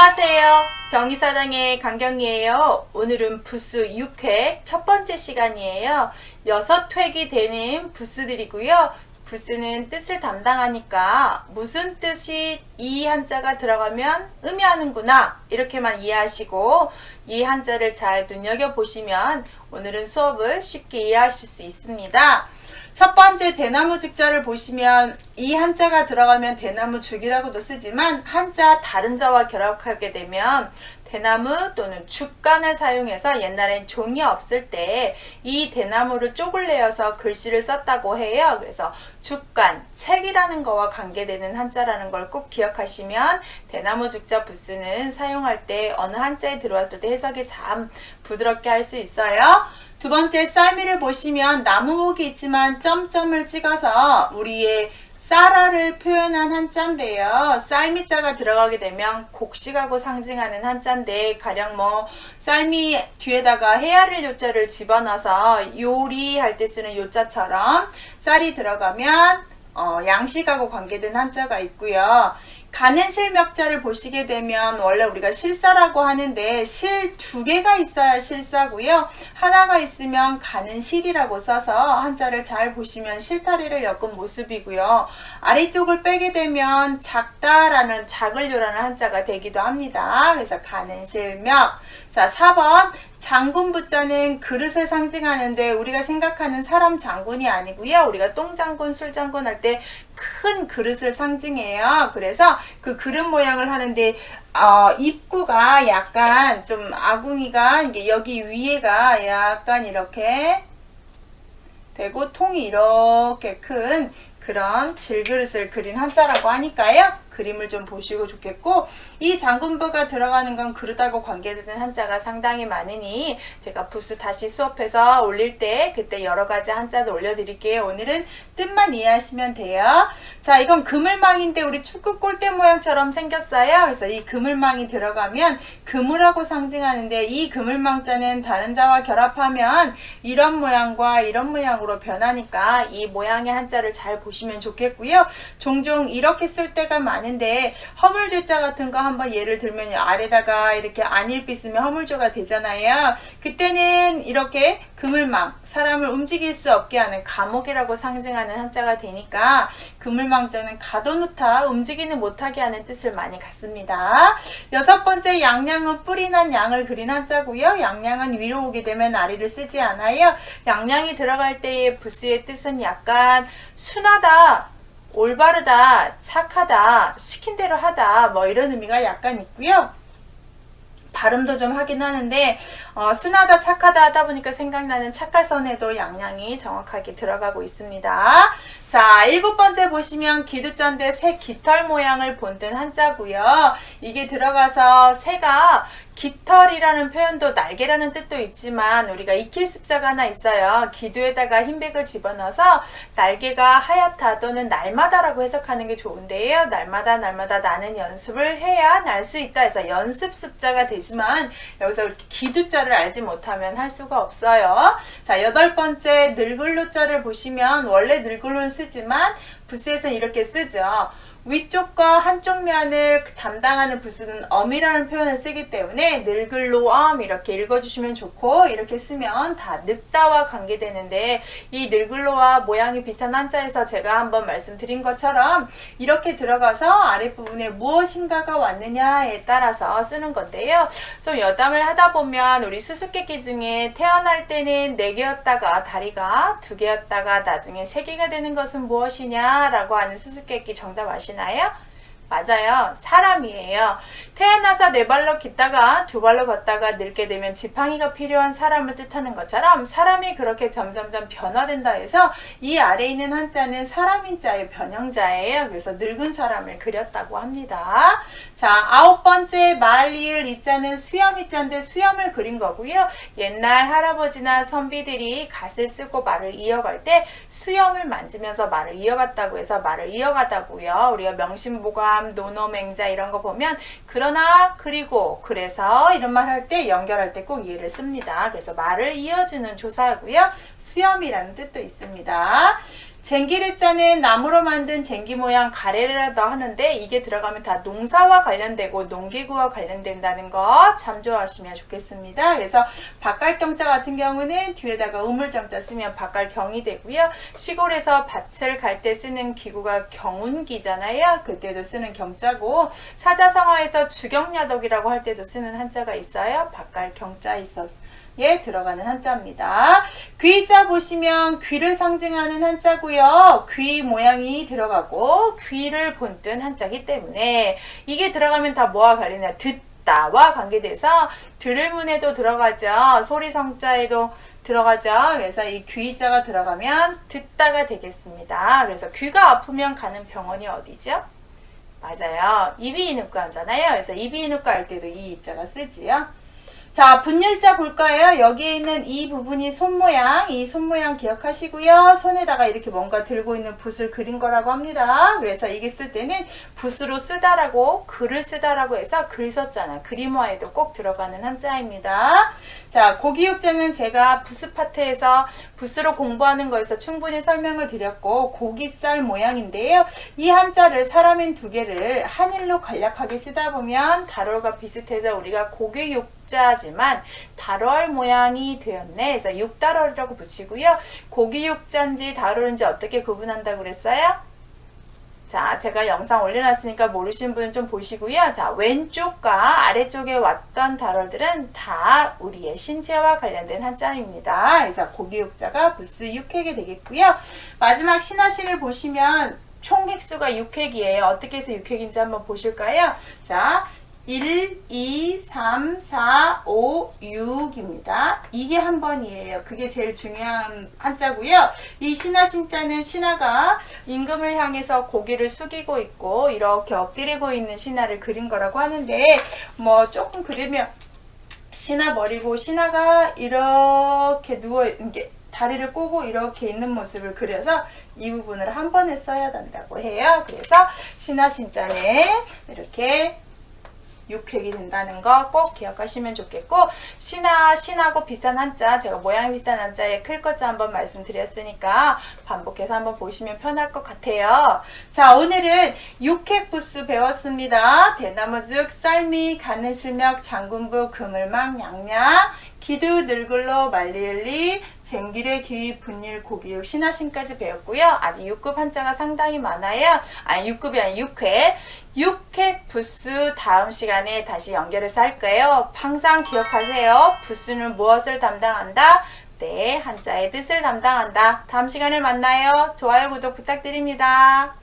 안녕하세요. 경희사당의 강경이에요. 오늘은 부스 6회 첫 번째 시간이에요. 6획이 되는 부스들이고요. 부스는 뜻을 담당하니까 무슨 뜻이 이 한자가 들어가면 의미하는구나 이렇게만 이해하시고 이 한자를 잘 눈여겨보시면 오늘은 수업을 쉽게 이해하실 수 있습니다. 첫 번째 대나무 죽자를 보시면 이 한자가 들어가면 대나무 죽이라고도 쓰지만 한자 다른 자와 결합하게 되면 대나무 또는 죽간을 사용해서 옛날엔 종이 없을 때 이 대나무를 쪽을 내어서 글씨를 썼다고 해요. 그래서 죽간, 책이라는 거와 관계되는 한자라는 걸 꼭 기억하시면 대나무 죽자 부수는 사용할 때 어느 한자에 들어왔을 때 해석이 참 부드럽게 할 수 있어요. 두 번째 쌀미를 보시면 나무목이 있지만 점점을 찍어서 우리의 쌀알을 표현한 한자인데요. 쌀미자가 들어가게 되면 곡식하고 상징하는 한자인데 가령 쌀미 뒤에다가 해야를 요자를 집어넣어서 요리할 때 쓰는 요자처럼 쌀이 들어가면 양식하고 관계된 한자가 있고요. 가는 실명자를 보시게 되면 원래 우리가 실사라고 하는데 실 두 개가 있어야 실사고요. 하나가 있으면 가는 실이라고 써서 한자를 잘 보시면 실타리를 엮은 모습이고요. 아래쪽을 빼게 되면 작다라는 작을요라는 한자가 되기도 합니다. 그래서 가는 실명. 자, 4번 장군부자는 그릇을 상징하는데 우리가 생각하는 사람 장군이 아니고요. 우리가 똥장군, 술장군 할 때 큰 그릇을 상징해요. 그래서 그 그릇 모양을 하는데 입구가 약간 좀 아궁이가 이게 여기 위에가 약간 이렇게 되고 통이 이렇게 큰 그런 질그릇을 그린 한자라고 하니까요. 그림을 좀 보시고 좋겠고 이 장군부가 들어가는 건 그릇하고 관계되는 한자가 상당히 많으니 제가 부수 다시 수업해서 올릴 때 그때 여러가지 한자도 올려드릴게요. 오늘은 뜻만 이해하시면 돼요. 자, 이건 그물망인데 우리 축구 골대 모양처럼 생겼어요. 그래서 이 그물망이 들어가면 그물하고 상징하는데 이 그물망자는 다른 자와 결합하면 이런 모양과 이런 모양으로 변하니까 이 모양의 한자를 잘 보시면 좋겠고요. 종종 이렇게 쓸 때가 많은데 허물조자 같은 거 한번 예를 들면 아래다가 이렇게 안일비 쓰면 허물조가 되잖아요. 그때는 이렇게 그물망, 사람을 움직일 수 없게 하는 감옥이라고 상징하는 한자가 되니까 그물망자는 가둬놓다, 움직이는 못하게 하는 뜻을 많이 갖습니다. 6번째 양양은 뿔이 난 양을 그린 한자고요. 양양은 위로 오게 되면 아래를 쓰지 않아요. 양양이 들어갈 때의 부수의 뜻은 약간 순하다, 올바르다, 착하다, 시킨 대로 하다 이런 의미가 약간 있고요. 발음도 좀 하긴 하는데 순하다, 착하다 하다 보니까 생각나는 착할선에도 양양이 정확하게 들어가고 있습니다. 자, 7번째 보시면 기두자인데 새 깃털 모양을 본뜬 한자고요. 이게 들어가서 새가 깃털이라는 표현도 날개라는 뜻도 있지만 우리가 익힐 습자가 하나 있어요. 기두에다가 흰백을 집어넣어서 날개가 하얗다 또는 날마다라고 해석하는 게 좋은데요. 날마다 나는 연습을 해야 날 수 있다 해서 연습 습자가 되지만 여기서 기두자를 알지 못하면 할 수가 없어요. 자, 8번째 늙을로자를 보시면 원래 늙을로는 쓰지만 부수에서는 이렇게 쓰죠. 위쪽과 한쪽 면을 담당하는 부수는 엄이라는 표현을 쓰기 때문에 늙을로엄 이렇게 읽어주시면 좋고 이렇게 쓰면 다 늙다와 관계되는데 이 늙을로와 모양이 비슷한 한자에서 제가 한번 말씀드린 것처럼 이렇게 들어가서 아랫부분에 무엇인가가 왔느냐에 따라서 쓰는 건데요. 좀 여담을 하다 보면 우리 수수께끼 중에 태어날 때는 4개였다가 다리가 2개였다가 나중에 3개가 되는 것은 무엇이냐라고 하는 수수께끼 정답 아시나요? 맞아요. 사람이에요. 태어나서 4발로 걷다가 2발로 걷다가 늙게 되면 지팡이가 필요한 사람을 뜻하는 것처럼 사람이 그렇게 점점점 변화된다 해서 이 아래에 있는 한자는 사람인자의 변형자예요. 그래서 늙은 사람을 그렸다고 합니다. 자, 9번째 말리을 이자는 수염이자인데 수염을 그린 거고요. 옛날 할아버지나 선비들이 갓을 쓰고 말을 이어갈 때 수염을 만지면서 말을 이어갔다고 해서 말을 이어가다고요. 우리가 명심보감, 노노맹자 이런 거 보면 그러나, 그리고, 그래서 이런 말 할 때 연결할 때 꼭 얘를 씁니다. 그래서 말을 이어주는 조사고요. 수염이라는 뜻도 있습니다. 쟁기레자는 나무로 만든 쟁기 모양 가래라도 하는데 이게 들어가면 다 농사와 관련되고 농기구와 관련된다는 거 참조하시면 좋겠습니다. 그래서 밭갈경자 같은 경우는 뒤에다가 우물정자 쓰면 밭갈경이 되고요. 시골에서 밭을 갈 때 쓰는 기구가 경운기잖아요. 그때도 쓰는 경자고 사자성어에서 주경야독이라고 할 때도 쓰는 한자가 있어요. 밭갈경자 있었어요. 예, 들어가는 한자입니다. 귀자 보시면 귀를 상징하는 한자고요. 귀 모양이 들어가고 귀를 본뜬 한자이기 때문에 이게 들어가면 다 뭐와 관련해요? 듣다와 관계돼서 들을 문에도 들어가죠. 소리성자에도 들어가죠. 그래서 이 귀자가 들어가면 듣다가 되겠습니다. 그래서 귀가 아프면 가는 병원이 어디죠? 맞아요. 이비인후과 하잖아요. 그래서 이비인후과 할 때도 이 이자가 쓰지요. 자, 분열자 볼까요? 여기에 있는 이 부분이 손모양, 이 손모양 기억하시고요. 손에다가 이렇게 뭔가 들고 있는 붓을 그린 거라고 합니다. 그래서 이게 쓸 때는 붓으로 쓰다라고, 글을 쓰다라고 해서 글 썼잖아. 그림화에도 꼭 들어가는 한자입니다. 자, 고기육자는 제가 부스 파트에서 붓으로 공부하는 거에서 충분히 설명을 드렸고 고기쌀 모양인데요. 이 한자를 사람인 두 개를 한일로 간략하게 쓰다 보면 달월과 비슷해서 우리가 고기육자지만 달월 모양이 되었네. 그래서 육달월이라고 붙이고요. 고기육자인지 달월인지 어떻게 구분한다고 그랬어요? 자, 제가 영상 올려놨으니까 모르신 분은 좀 보시고요. 자, 왼쪽과 아래쪽에 왔던 달월들은 다 우리의 신체와 관련된 한자입니다. 그래서 고기육자가 부스 6획이 되겠고요. 마지막 신하시를 보시면 총 획수가 6획이에요. 어떻게 해서 6획인지 한번 보실까요? 자, 1, 2, 3, 4, 5, 6입니다. 이게 한 번이에요. 그게 제일 중요한 한자고요. 이 신하 신자는 신하가 임금을 향해서 고개를 숙이고 있고 이렇게 엎드리고 있는 신하를 그린 거라고 하는데 뭐 조금 그리면 신하 머리고 신하가 이렇게 누워 이게 다리를 꼬고 이렇게 있는 모습을 그려서 이 부분을 한 번에 써야 된다고 해요. 그래서 신하 신자는 이렇게 6획이 된다는 거 꼭 기억하시면 좋겠고 신하고 비슷한 한자 제가 모양이 비슷한 한자에 클 것자 한번 말씀드렸으니까 반복해서 한번 보시면 편할 것 같아요. 자, 오늘은 6획 부수 배웠습니다. 대나무죽, 쌀미, 가는실명, 장군부, 그물망, 양양, 기두, 늘글로, 말리을리, 쟁기래, 기위, 분일, 고기육, 신하신까지 배웠고요. 아직 6급 한자가 상당히 많아요. 아니 6급이 아니라 6회. 6회 부수 다음 시간에 다시 연결해서 할 거예요. 항상 기억하세요. 부수는 무엇을 담당한다? 네, 한자의 뜻을 담당한다. 다음 시간에 만나요. 좋아요, 구독 부탁드립니다.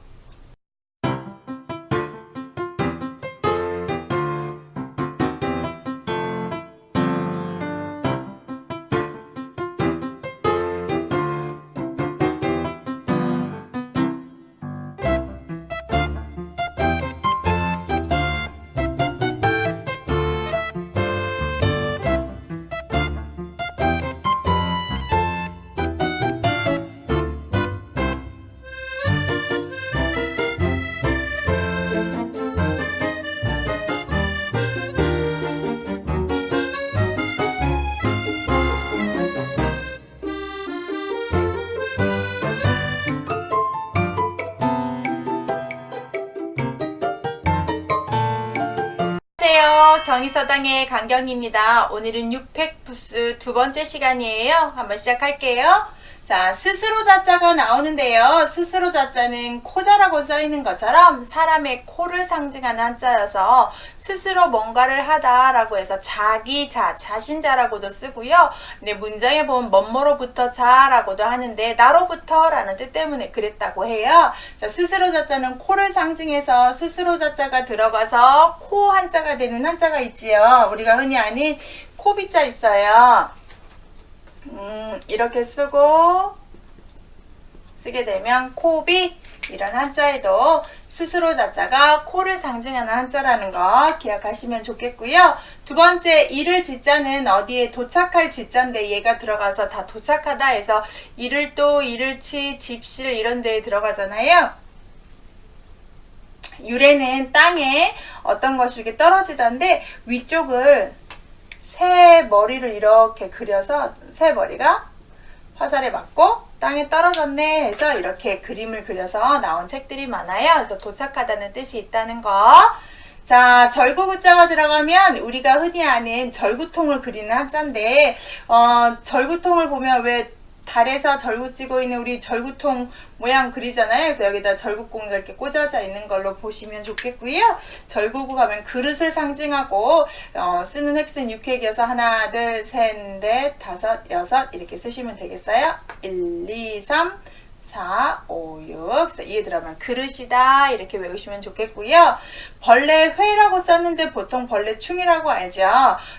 안녕하세요. 경희서당의 강경입니다. 오늘은 6획 부수 두 번째 시간이에요. 한번 시작할게요. 자, 스스로 자자가 나오는데요. 스스로 자자는 코자라고 써있는 것처럼 사람의 코를 상징하는 한자여서 스스로 뭔가를 하다라고 해서 자기자, 자신자라고도 쓰고요. 근데 문장에 보면 뭐뭐로부터 자라고도 하는데 나로부터 라는 뜻 때문에 그랬다고 해요. 자, 스스로 자자는 코를 상징해서 스스로 자자가 들어가서 코 한자가 되는 한자가 있지요. 우리가 흔히 아는 코비자 있어요. 이렇게 쓰게 되면 코비 이런 한자에도 스스로 자자가 코를 상징하는 한자라는 거 기억하시면 좋겠고요. 두 번째 이를 지자는 어디에 도착할 지자인데 얘가 들어가서 다 도착하다 해서 이를도, 이를치, 집실 이런 데에 들어가잖아요. 유래는 땅에 어떤 것이 이렇게 떨어지던데 위쪽을 새 머리를 이렇게 그려서 새 머리가 화살에 맞고 땅에 떨어졌네 해서 이렇게 그림을 그려서 나온 책들이 많아요. 그래서 도착하다는 뜻이 있다는 거. 자, 절구구자가 들어가면 우리가 흔히 아는 절구통을 그리는 한자인데 절구통을 보면 왜 달에서 절구 찌고 있는 우리 절구통 모양 그리잖아요. 그래서 여기다 절구공이가 이렇게 꽂아져 있는 걸로 보시면 좋겠고요. 절구구 가면 그릇을 상징하고 쓰는 획수는 6획이어서 하나, 둘, 셋, 넷, 다섯, 여섯 이렇게 쓰시면 되겠어요. 1, 2, 3, 4, 5, 6. 그래서 이에 들어가면 그릇이다 이렇게 외우시면 좋겠고요. 벌레회라고 썼는데 보통 벌레충이라고 알죠.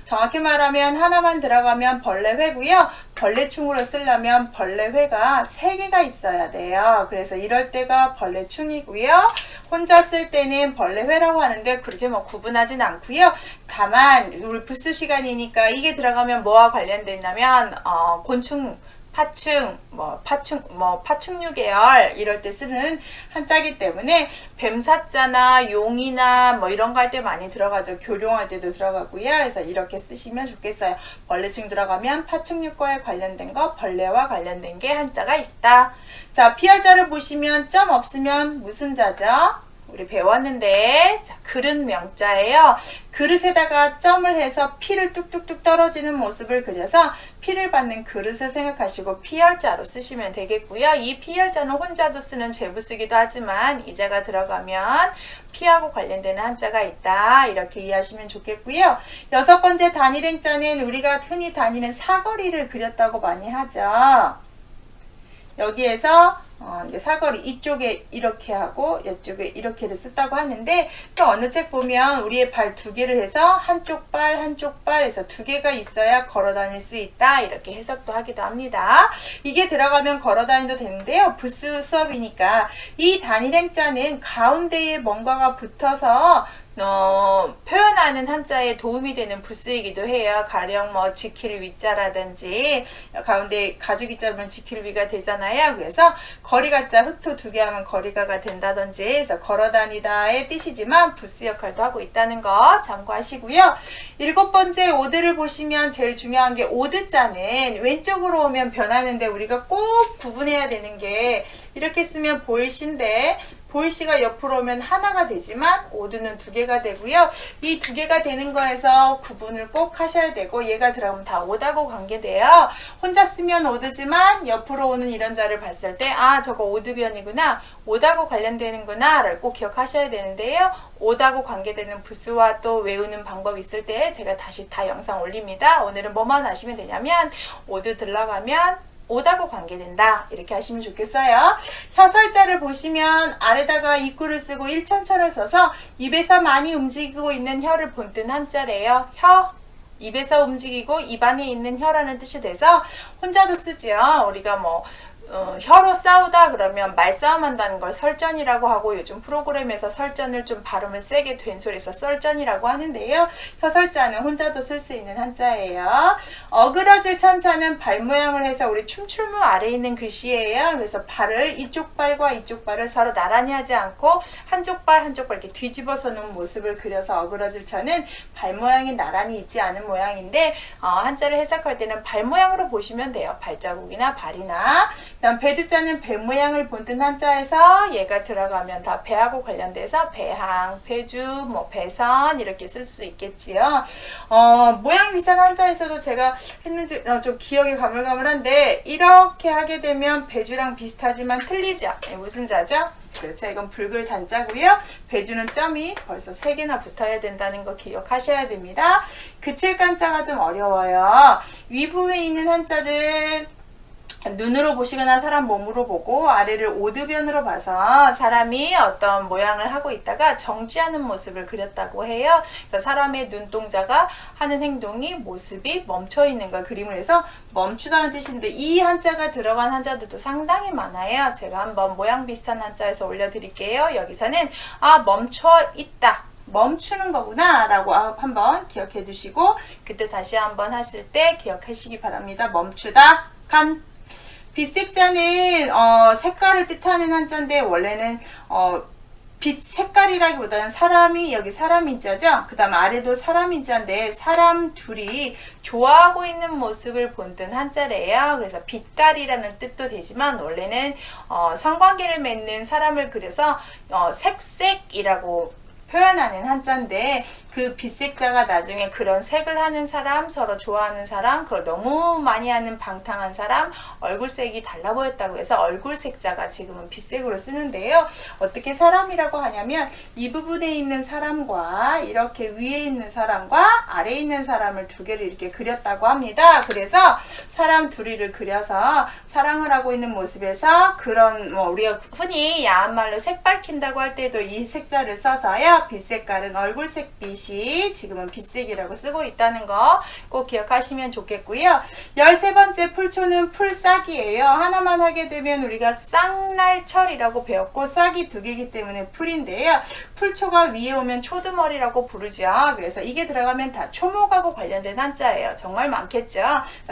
정확히 말하면 하나만 들어가면 벌레회고요. 벌레충으로 쓰려면 벌레회가 3개가 있어야 돼요. 그래서 이럴 때가 벌레충이고요. 혼자 쓸 때는 벌레회라고 하는데 그렇게 뭐 구분하진 않고요. 다만 우리 부스 시간이니까 이게 들어가면 뭐와 관련돼 있냐면 곤충 파충, 파충류 계열 이럴 때 쓰는 한자기 때문에 뱀사자나 용이나 뭐 이런 거 할 때 많이 들어가죠. 교룡할 때도 들어가고요. 그래서 이렇게 쓰시면 좋겠어요. 벌레충 들어가면 파충류과에 관련된 거, 벌레와 관련된 게 한자가 있다. 자, 피열자를 보시면 점 없으면 무슨 자죠? 우리 배웠는데 자, 그릇 명자예요. 그릇에다가 점을 해서 피를 뚝뚝뚝 떨어지는 모습을 그려서 피를 받는 그릇을 생각하시고 피열자로 쓰시면 되겠고요. 이 피열자는 혼자도 쓰는 제부쓰기도 하지만 이자가 들어가면 피하고 관련되는 한자가 있다. 이렇게 이해하시면 좋겠고요. 6번째 단일행자는 우리가 흔히 다니는 사거리를 그렸다고 많이 하죠. 여기에서 이제 사거리 이쪽에 이렇게 하고 이쪽에 이렇게를 썼다고 하는데 또 어느 책 보면 우리의 발 2개를 해서 한쪽 발 해서 2개가 있어야 걸어 다닐 수 있다 이렇게 해석도 하기도 합니다. 이게 들어가면 걸어 다니도 되는데요. 부수 수업이니까 이 단일행자는 가운데에 뭔가가 붙어서 표현하는 한자에 도움이 되는 부수이기도 해요. 가령 뭐 지킬 위자라든지 가운데 가죽 위자면 지킬 위가 되잖아요. 그래서 거리가자 흑토 2개 하면 거리가가 된다든지 해서 걸어다니다의 뜻이지만 부수 역할도 하고 있다는 거 참고하시고요. 7번째 오드를 보시면 제일 중요한 게 오드자는 왼쪽으로 오면 변하는데 우리가 꼭 구분해야 되는 게 이렇게 쓰면 보일시인데 보일시가 옆으로 오면 하나가 되지만 오드는 2개가 되고요. 이 2개가 되는 거에서 구분을 꼭 하셔야 되고 얘가 들어가면 다 오다고 관계돼요. 혼자 쓰면 오드지만 옆으로 오는 이런 자를 봤을 때 아 저거 오드변이구나 오다고 관련되는구나 라고 꼭 기억하셔야 되는데요. 오다고 관계되는 부수와 또 외우는 방법이 있을 때 제가 다시 다 영상 올립니다. 오늘은 뭐만 하시면 되냐면 오드 들어가면 오다고 관계된다 이렇게 하시면 좋겠어요. 혀설자를 보시면 아래다가 입구를 쓰고 일천천을 써서 입에서 많이 움직이고 있는 혀를 본뜬 한자래요. 혀 입에서 움직이고 입안에 있는 혀라는 뜻이 돼서 혼자도 쓰지요. 우리가 뭐 혀로 싸우다 그러면 말싸움 한다는 걸 설전이라고 하고 요즘 프로그램에서 설전을 좀 발음을 세게 된소리해서 썰전이라고 하는데요. 혀설자는 혼자도 쓸 수 있는 한자예요. 어그러질 천자는 발 모양을 해서 우리 춤출무 아래에 있는 글씨예요. 그래서 발을 이쪽 발과 이쪽 발을 서로 나란히 하지 않고 한쪽 발 이렇게 뒤집어서 놓은 모습을 그려서 어그러질 천은 발 모양이 나란히 있지 않은 모양인데 한자를 해석할 때는 발 모양으로 보시면 돼요. 발자국이나 발이나 그다음 배주자는 배 모양을 본뜬 한자에서 얘가 들어가면 다 배하고 관련돼서 배항, 배주, 뭐 배선 이렇게 쓸 수 있겠지요. 모양 비슷한 한자에서도 제가 했는지 좀 기억이 가물가물한데 이렇게 하게 되면 배주랑 비슷하지만 틀리죠. 무슨 자죠? 그렇죠. 이건 붉을 단자고요. 배주는 점이 벌써 3개나 붙어야 된다는 거 기억하셔야 됩니다. 그칠 간자가 좀 어려워요. 위부에 있는 한자를 눈으로 보시거나 사람 몸으로 보고 아래를 오드변으로 봐서 사람이 어떤 모양을 하고 있다가 정지하는 모습을 그렸다고 해요. 그래서 사람의 눈동자가 하는 행동이 모습이 멈춰 있는 걸 그림을 해서 멈추다는 뜻인데 이 한자가 들어간 한자들도 상당히 많아요. 제가 한번 모양 비슷한 한자에서 올려드릴게요. 여기서는 멈춰 있다. 멈추는 거구나 라고 한번 기억해 두시고 그때 다시 한번 하실 때 기억하시기 바랍니다. 멈추다, 간. 빛색자는 색깔을 뜻하는 한자인데 원래는 빛 색깔이라기보다는 사람이 여기 사람 인자죠. 그 다음 아래도 사람 인자인데 사람 둘이 좋아하고 있는 모습을 본뜬 한자래요. 그래서 빛깔이라는 뜻도 되지만 원래는 성관계를 맺는 사람을 그려서 색색이라고 표현하는 한자인데 그 빛색자가 나중에 그런 색을 하는 사람, 서로 좋아하는 사람, 그걸 너무 많이 하는 방탕한 사람, 얼굴색이 달라 보였다고 해서 얼굴색자가 지금은 빛색으로 쓰는데요. 어떻게 사람이라고 하냐면 이 부분에 있는 사람과 이렇게 위에 있는 사람과 아래에 있는 사람을 두 개를 이렇게 그렸다고 합니다. 그래서 사람 둘이를 그려서 사랑을 하고 있는 모습에서 그런 우리가 흔히 야한 말로 색 밝힌다고 할 때도 이 색자를 써서요. 빛 색깔은 얼굴색 빛이 지금은 빛색이라고 쓰고 있다는 거 꼭 기억하시면 좋겠고요. 13번째 풀초는 풀싹이에요. 하나만 하게 되면 우리가 쌍날철이라고 배웠고 싹이 두 개이기 때문에 풀인데요. 풀초가 위에 오면 초두머리라고 부르죠. 그래서 이게 들어가면 다 초목하고 관련된 한자예요. 정말 많겠죠.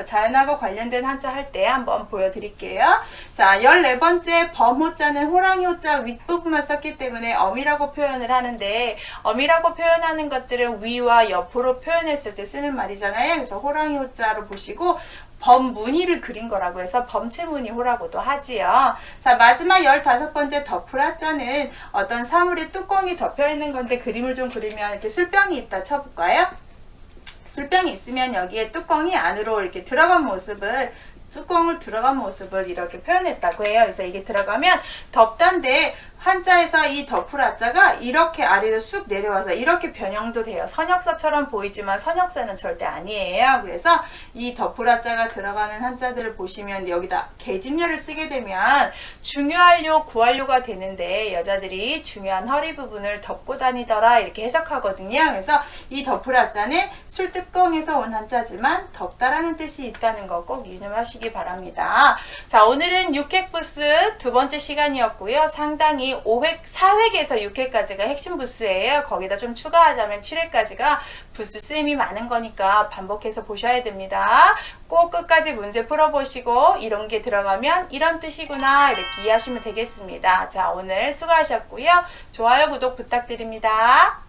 자연하고 관련된 한자 할 때 한번 보여드릴게요. 자, 14번째 범호자는 호랑이 호자 윗부분만 썼기 때문에 어미라고 표현을 하는데 어미라고 표현하는 것들은 위와 옆으로 표현했을 때 쓰는 말이잖아요. 그래서 호랑이 호자로 보시고 범무늬를 그린 거라고 해서 범체무늬호라고도 하지요. 자, 마지막 15번째 덮으라자는 어떤 사물에 뚜껑이 덮여 있는 건데 그림을 좀 그리면 이렇게 술병이 있다 쳐볼까요? 술병이 있으면 여기에 뚜껑이 안으로 이렇게 들어간 모습을 뚜껑을 들어간 모습을 이렇게 표현했다고 해요. 그래서 이게 들어가면 덮단데 한자에서 이 덮으라자가 이렇게 아래로 쑥 내려와서 이렇게 변형도 돼요. 선역사처럼 보이지만 선역사는 절대 아니에요. 그래서 이 덮으라자가 들어가는 한자들을 보시면 여기다 계집녀를 쓰게 되면 중요한료, 구한료가 되는데 여자들이 중요한 허리 부분을 덮고 다니더라 이렇게 해석하거든요. 그래서 이 덮으라자는 술뚜껑에서 온 한자지만 덮다라는 뜻이 있다는 거 꼭 유념하시기 바랍니다. 자, 오늘은 6획 부스 두 번째 시간이었고요. 상당히 5획, 4획에서 6획까지가 핵심 부스예요. 거기다 좀 추가하자면 7획까지가 부스 쓰임이 많은 거니까 반복해서 보셔야 됩니다. 꼭 끝까지 문제 풀어보시고 이런 게 들어가면 이런 뜻이구나 이렇게 이해하시면 되겠습니다. 자, 오늘 수고하셨고요. 좋아요, 구독 부탁드립니다.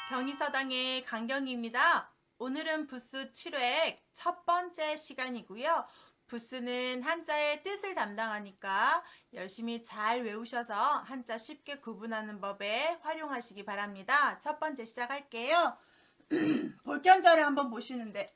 경희서당의 강경희입니다. 오늘은 부스 7획 첫 번째 시간이고요. 부스는 한자의 뜻을 담당하니까 열심히 잘 외우셔서 한자 쉽게 구분하는 법에 활용하시기 바랍니다. 첫 번째 시작할게요. 볼견자를 한번 보시는데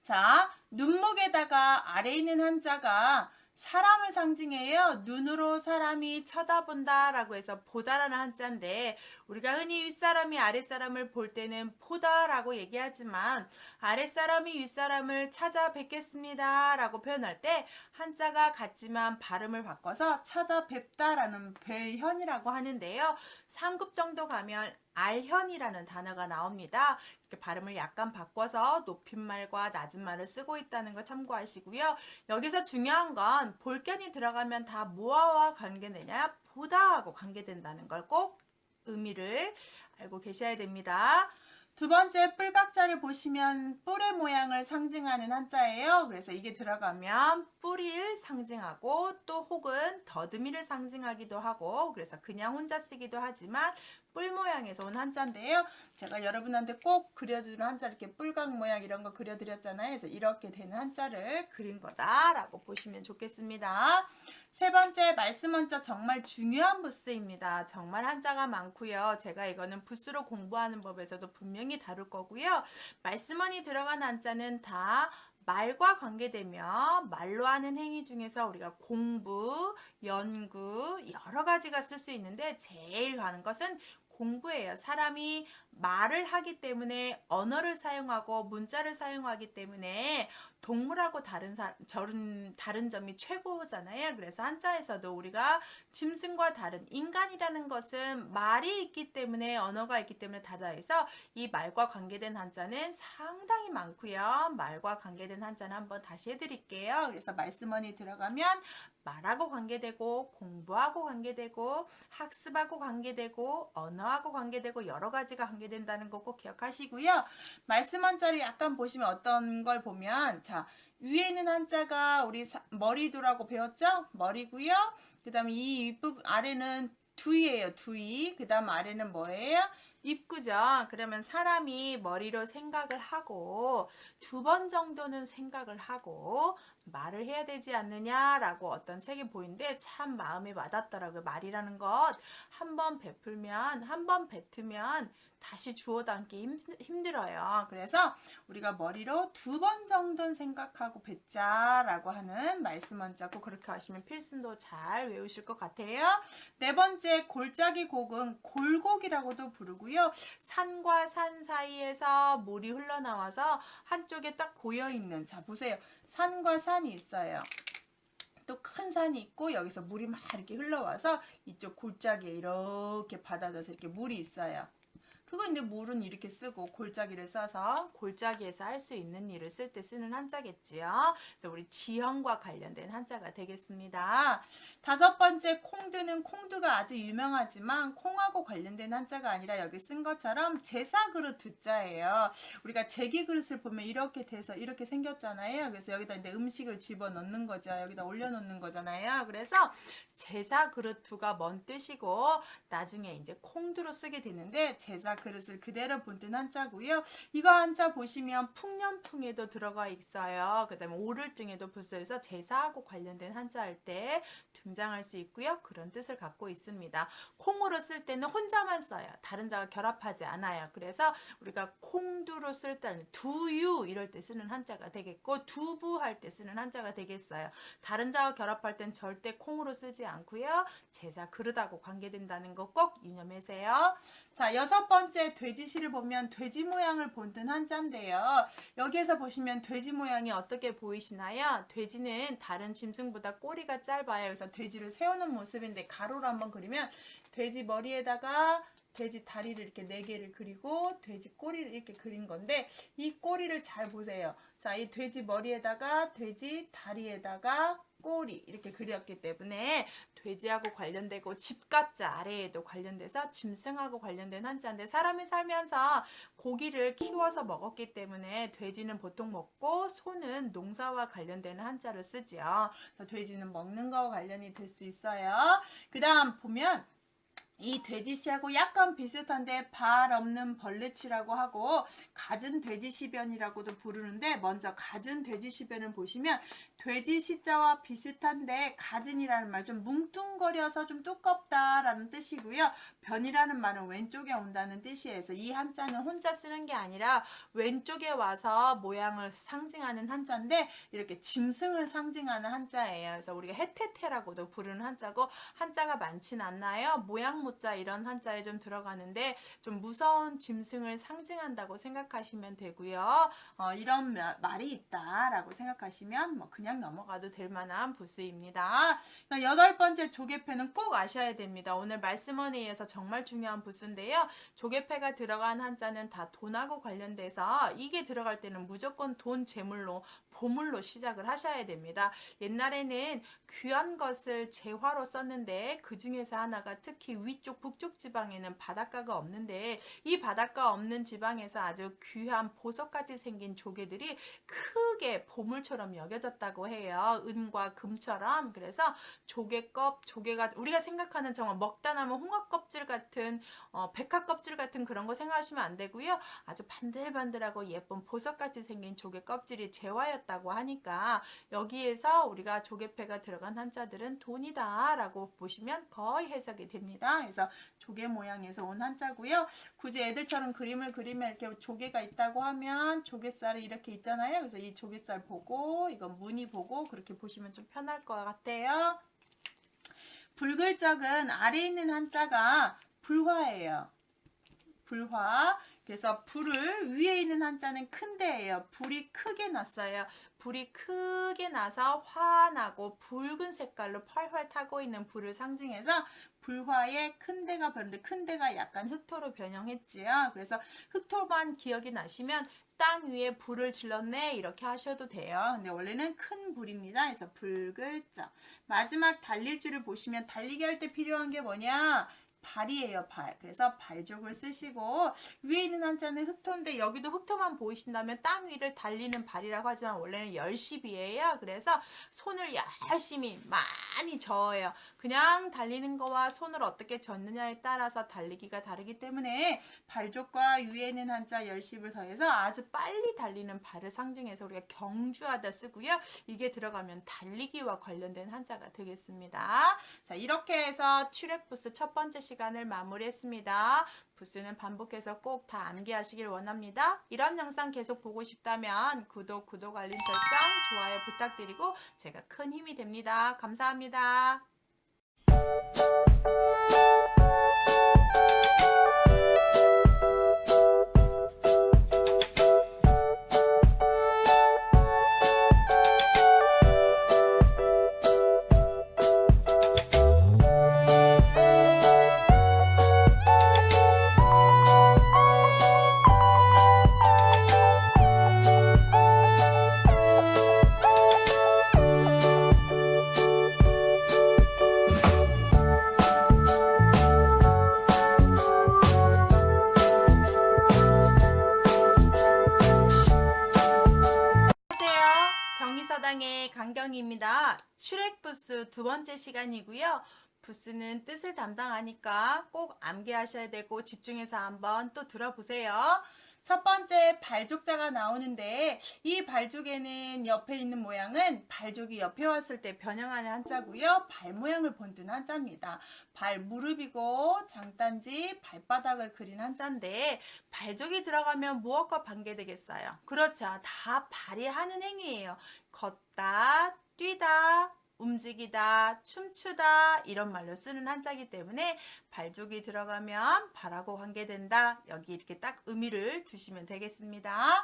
자, 눈목에다가 아래에 있는 한자가 사람을 상징해요. 눈으로 사람이 쳐다본다 라고 해서 보다라는 한자인데 우리가 흔히 윗사람이 아랫사람을 볼 때는 보다라고 얘기하지만 아랫사람이 윗사람을 찾아뵙겠습니다 라고 표현할 때 한자가 같지만 발음을 바꿔서 찾아뵙다 라는 뵐현이라고 하는데요. 3급 정도 가면 알현이라는 단어가 나옵니다. 이렇게 발음을 약간 바꿔서 높임말과 낮은말을 쓰고 있다는 거 참고하시고요. 여기서 중요한 건 볼견이 들어가면 다 뭐와 관계되냐? 보다하고 관계된다는 걸 꼭 의미를 알고 계셔야 됩니다. 두 번째 뿔각자를 보시면 뿔의 모양을 상징하는 한자예요. 그래서 이게 들어가면 뿌리를 상징하고 또 혹은 더듬이를 상징하기도 하고 그래서 그냥 혼자 쓰기도 하지만 뿔 모양에서 온 한자인데요. 제가 여러분한테 꼭 그려주는 한자 이렇게 뿔각 모양 이런 거 그려드렸잖아요. 그래서 이렇게 되는 한자를 그린 거다라고 보시면 좋겠습니다. 세 번째 말씀 한자 정말 중요한 부스입니다. 정말 한자가 많고요. 제가 이거는 부스로 공부하는 법에서도 분명히 다룰 거고요. 말씀원이 들어간 한자는 다 말과 관계되며 말로 하는 행위 중에서 우리가 공부, 연구 여러 가지가 쓸 수 있는데 제일 하는 것은 공부예요. 사람이 말을 하기 때문에 언어를 사용하고 문자를 사용하기 때문에 동물하고 다른 점이 최고잖아요. 그래서 한자에서도 우리가 짐승과 다른 인간이라는 것은 말이 있기 때문에 언어가 있기 때문에 다다해서 이 말과 관계된 한자는 상당히 많고요. 말과 관계된 한자는 한번 다시 해드릴게요. 그래서 말씀원이 들어가면 말하고 관계되고 공부하고 관계되고 학습하고 관계되고 언어하고 관계되고 여러 가지가 관계된다는 거 꼭 기억하시고요. 말씀 한자를 약간 보시면 어떤 걸 보면 자 위에 있는 한자가 우리 머리두라고 배웠죠? 머리고요. 그 다음에 이 윗부분 아래는 두이예요. 두이. 그 다음 아래는 뭐예요? 입구죠. 그러면 사람이 머리로 생각을 하고 2번 정도는 생각을 하고 말을 해야 되지 않느냐라고 어떤 책이 보이는데 참 마음에 와닿더라고요. 말이라는 것 한 번 베풀면 한 번 뱉으면 다시 주워 담기 힘들어요. 그래서 우리가 머리로 2번 정도는 생각하고 뱉자라고 하는 말씀 한자고 그렇게 하시면 필순도 잘 외우실 것 같아요. 네 번째 골짜기 곡은 골곡이라고도 부르고요. 산과 산 사이에서 물이 흘러나와서 한쪽에 딱 고여있는 자 보세요. 산과 산이 있어요. 또 큰 산이 있고 여기서 물이 막 이렇게 흘러와서 이쪽 골짜기에 이렇게 받아져서 이렇게 물이 있어요. 그거 이제 물은 이렇게 쓰고 골짜기를 써서 골짜기에서 할 수 있는 일을 쓸 때 쓰는 한자겠지요. 그래서 우리 지형과 관련된 한자가 되겠습니다. 5번째 콩두는 콩두가 아주 유명하지만 콩하고 관련된 한자가 아니라 여기 쓴 것처럼 제사 그릇 두자예요. 우리가 제기 그릇을 보면 이렇게 돼서 이렇게 생겼잖아요. 그래서 여기다 이제 음식을 집어넣는 거죠. 여기다 올려놓는 거잖아요. 그래서 제사 그릇 두가 뭔 뜻이고 나중에 이제 콩두로 쓰게 되는데 제사 그릇을 그대로 본뜬 한자고요. 이거 한자 보시면 풍년풍에도 들어가 있어요. 그 다음에 오를등에도 불서해서 제사하고 관련된 한자 할 때 등장할 수 있고요. 그런 뜻을 갖고 있습니다. 콩으로 쓸 때는 혼자만 써요. 다른 자가 결합하지 않아요. 그래서 우리가 콩두로 쓸 때는 두유 이럴 때 쓰는 한자가 되겠고 두부 할 때 쓰는 한자가 되겠어요. 다른 자와 결합할 땐 절대 콩으로 쓰지 않고요. 제사 그릇하고 관계된다는 거 꼭 유념하세요. 자, 6번째 돼지시를 보면 돼지 모양을 본뜬 한자인데요. 여기에서 보시면 돼지 모양이 어떻게 보이시나요? 돼지는 다른 짐승보다 꼬리가 짧아요. 그래서 돼지를 세우는 모습인데 가로로 한번 그리면 돼지 머리에다가 돼지 다리를 이렇게 4개를 그리고 돼지 꼬리를 이렇게 그린 건데 이 꼬리를 잘 보세요. 자, 이 돼지 머리에다가 돼지 다리에다가 꼬리 이렇게 그렸기 때문에 돼지하고 관련되고 집가자 아래에도 관련돼서 짐승하고 관련된 한자인데 사람이 살면서 고기를 키워서 먹었기 때문에 돼지는 보통 먹고 소는 농사와 관련되는 한자를 쓰지요. 그래서 돼지는 먹는 거와 관련이 될 수 있어요. 그 다음 보면 이 돼지씨하고 약간 비슷한데 발 없는 벌레치라고 하고 갖은 돼지시변이라고도 부르는데 먼저 갖은 돼지시변을 보시면 돼지시자와 비슷한데 갖은이라는 말 좀 뭉뚱거려서 좀 두껍다라는 뜻이고요. 변이라는 말은 왼쪽에 온다는 뜻이에요. 그래서 이 한자는 혼자 쓰는 게 아니라 왼쪽에 와서 모양을 상징하는 한자인데 이렇게 짐승을 상징하는 한자예요. 그래서 우리가 해태태라고도 부르는 한자고 한자가 많진 않나요? 모양 모자 이런 한자에 좀 들어가는데 좀 무서운 짐승을 상징한다고 생각하시면 되고요. 이런 말이 있다라고 생각하시면 뭐 그냥 넘어가도 될 만한 부수입니다. 8번째 조개패는 꼭 아셔야 됩니다. 오늘 말씀원에 의해서 정말 중요한 부수인데요. 조개패가 들어간 한자는 다 돈하고 관련돼서 이게 들어갈 때는 무조건 돈, 재물로, 보물로 시작을 하셔야 됩니다. 옛날에는 귀한 것을 재화로 썼는데 그 중에서 하나가 특히 위쪽 북쪽 지방에는 바닷가가 없는데 이 바닷가 없는 지방에서 아주 귀한 보석같이 생긴 조개들이 크게 보물처럼 여겨졌다고 해요. 은과 금처럼. 그래서 조개가 우리가 생각하는 정말 먹다 남은 홍합 껍질 같은 백합 껍질 같은 그런 거 생각하시면 안 되고요. 아주 반들반들하고 예쁜 보석같이 생긴 조개 껍질이 재화였다고 하니까 여기에서 우리가 조개패가 들어간 한자들은 돈이다 라고 보시면 거의 해석이 됩니다. 그래서 조개 모양에서 온 한자고요. 굳이 애들처럼 그림을 그리면 이렇게 조개가 있다고 하면 조개살이 이렇게 있잖아요. 그래서 이 조개살 보고 이건 무늬 보고 그렇게 보시면 좀 편할 것 같아요. 불글적은 아래에 있는 한자가 불화예요. 불화. 그래서 불을 위에 있는 한자는 큰데예요. 불이 크게 났어요. 불이 크게 나서 환하고 붉은 색깔로 펄펄 타고 있는 불을 상징해서 불화에 큰데가 변했는데 큰데가 약간 흑토로 변형했지요. 그래서 흑토만 기억이 나시면 땅 위에 불을 질렀네 이렇게 하셔도 돼요. 근데 원래는 큰 불입니다. 그래서 불글자. 마지막 달릴 줄을 보시면 달리기 할 때 필요한 게 뭐냐? 발이에요, 발. 그래서 발족을 쓰시고 위에 있는 한자는 흑토인데 여기도 흑토만 보이신다면 땅 위를 달리는 발이라고 하지만 원래는 열십이에요. 그래서 손을 열심히 많이 저어요. 그냥 달리는 거와 손을 어떻게 젓느냐에 따라서 달리기가 다르기 때문에 발족과 위에 있는 한자 열십을 더해서 아주 빨리 달리는 발을 상징해서 우리가 경주하다 쓰고요. 이게 들어가면 달리기와 관련된 한자가 되겠습니다. 자, 이렇게 해서 출애부스 첫 번째 시간을 마무리했습니다. 부스는 반복해서 꼭 다 암기하시길 원합니다. 이런 영상 계속 보고 싶다면 구독 알림 설정, 좋아요 부탁드리고 제가 큰 힘이 됩니다. 감사합니다. 경리서당의 강경희입니다. 출애부스 두 번째 시간이고요. 부스는 뜻을 담당하니까 꼭 암기하셔야 되고 집중해서 한번 또 들어보세요. 첫 번째 발족자가 나오는데 이 발족에는 옆에 있는 모양은 발족이 옆에 왔을 때 변형하는 한자고요. 발 모양을 본뜬 한자입니다. 발 무릎이고 장단지 발바닥을 그린 한자인데 발족이 들어가면 무엇과 관계되겠어요? 그렇죠. 다 발이 하는 행위예요. 걷다, 뛰다, 움직이다, 춤추다 이런 말로 쓰는 한자이기 때문에 발족이 들어가면 발하고 관계된다. 여기 이렇게 딱 의미를 두시면 되겠습니다.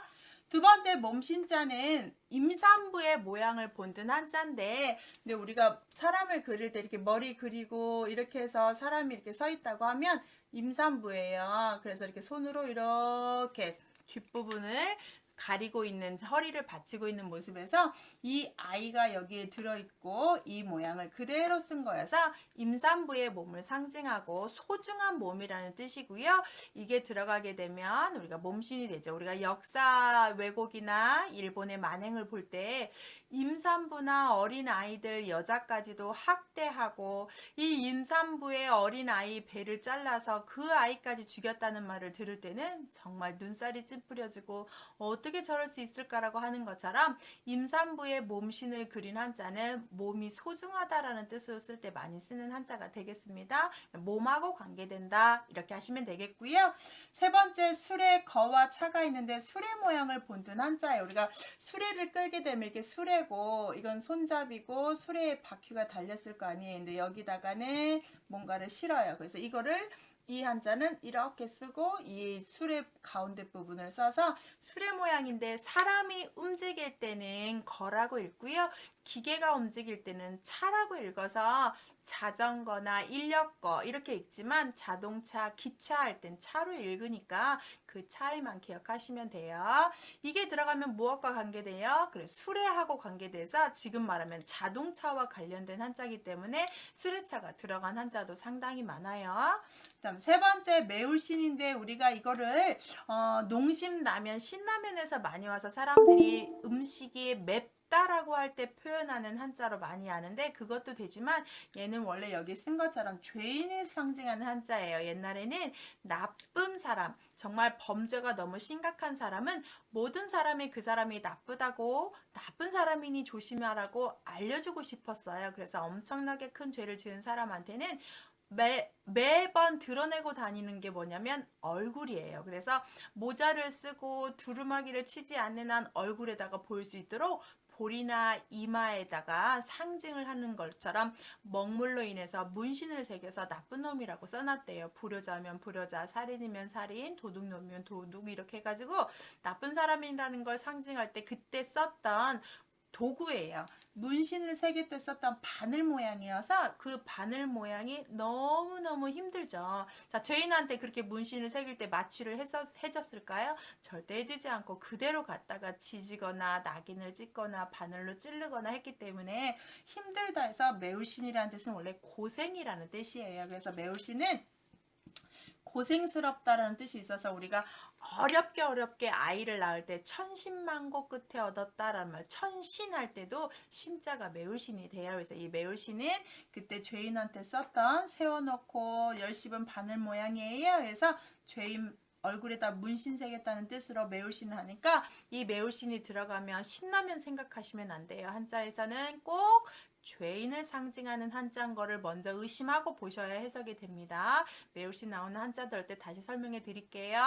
두 번째 몸신자는 임산부의 모양을 본뜬 한자인데 근데 우리가 사람을 그릴 때 이렇게 머리 그리고 이렇게 해서 사람이 이렇게 서 있다고 하면 임산부예요. 그래서 이렇게 손으로 이렇게 뒷부분을 가리고 있는 허리를 받치고 있는 모습에서 이 아이가 여기에 들어있고 이 모양을 그대로 쓴 거여서 임산부의 몸을 상징하고 소중한 몸이라는 뜻이고요. 이게 들어가게 되면 우리가 몸신이 되죠. 우리가 역사 왜곡이나 일본의 만행을 볼 때 임산부나 어린 아이들 여자까지도 학대하고 이 임산부의 어린 아이 배를 잘라서 그 아이까지 죽였다는 말을 들을 때는 정말 눈살이 찌푸려지고 어떻게 저럴 수 있을까라고 하는 것처럼 임산부의 몸신을 그린 한자는 몸이 소중하다라는 뜻으로 쓸 때 많이 쓰는 한자가 되겠습니다. 몸하고 관계된다 이렇게 하시면 되겠고요. 세 번째 수레 거와 차가 있는데 수레 모양을 본뜬 한자예요. 우리가 수레를 끌게 되면 이렇게 수레고 이건 손잡이고 수레에 바퀴가 달렸을 거 아니에요. 근데 여기다가는 뭔가를 실어요. 그래서 이거를 이 한자는 이렇게 쓰고 이 수레 가운데 부분을 써서 수레 모양인데 사람이 움직일 때는 거라고 읽고요. 기계가 움직일 때는 차라고 읽어서 자전거나 인력거 이렇게 읽지만 자동차, 기차 할 땐 차로 읽으니까 그 차이만 기억하시면 돼요. 이게 들어가면 무엇과 관계돼요? 그래, 수레하고 관계돼서 지금 말하면 자동차와 관련된 한자이기 때문에 수레차가 들어간 한자도 상당히 많아요. 그다음 세 번째 매울신인데 우리가 이거를 농심라면, 신라면에서 많이 와서 사람들이 음식이 맵다라고 할 때 표현하는 한자로 많이 아는데 그것도 되지만 얘는 원래 여기 쓴 것처럼 죄인을 상징하는 한자예요. 옛날에는 나쁜 사람, 정말 범죄가 너무 심각한 사람은 모든 사람이 그 사람이 나쁘다고 나쁜 사람이니 조심하라고 알려주고 싶었어요. 그래서 엄청나게 큰 죄를 지은 사람한테는 매번 드러내고 다니는 게 뭐냐면 얼굴이에요. 그래서 모자를 쓰고 두루마기를 치지 않는 한 얼굴에다가 보일 수 있도록 볼이나 이마에다가 상징을 하는 것처럼 먹물로 인해서 문신을 새겨서 나쁜 놈이라고 써놨대요. 불효자면 불효자, 살인이면 살인, 도둑놈이면 도둑 이렇게 해가지고 나쁜 사람이라는 걸 상징할 때 그때 썼던 도구예요. 문신을 새길 때 썼던 바늘 모양이어서 그 바늘 모양이 너무너무 힘들죠. 자, 죄인한테 그렇게 문신을 새길 때 마취를 해줬을까요? 절대 해주지 않고 그대로 갖다가 지지거나 낙인을 찍거나 바늘로 찌르거나 했기 때문에 힘들다 해서 매울신이라는 뜻은 원래 고생이라는 뜻이에요. 그래서 매울신은 고생스럽다라는 뜻이 있어서 우리가 어렵게 아이를 낳을 때 천신만고 끝에 얻었다라는 말, 천신할 때도 신자가 매울신이 돼요. 그래서 이 매울신은 그때 죄인한테 썼던 세워놓고 열심은 바늘 모양이에요. 그래서 죄인 얼굴에다 문신 새겼다는 뜻으로 매울신을 하니까 이 매울신이 들어가면 신라면 생각하시면 안 돼요. 한자에서는 꼭 죄인을 상징하는 한자인 거를 먼저 의심하고 보셔야 해석이 됩니다. 매울신 나오는 한자들 때 다시 설명해 드릴게요.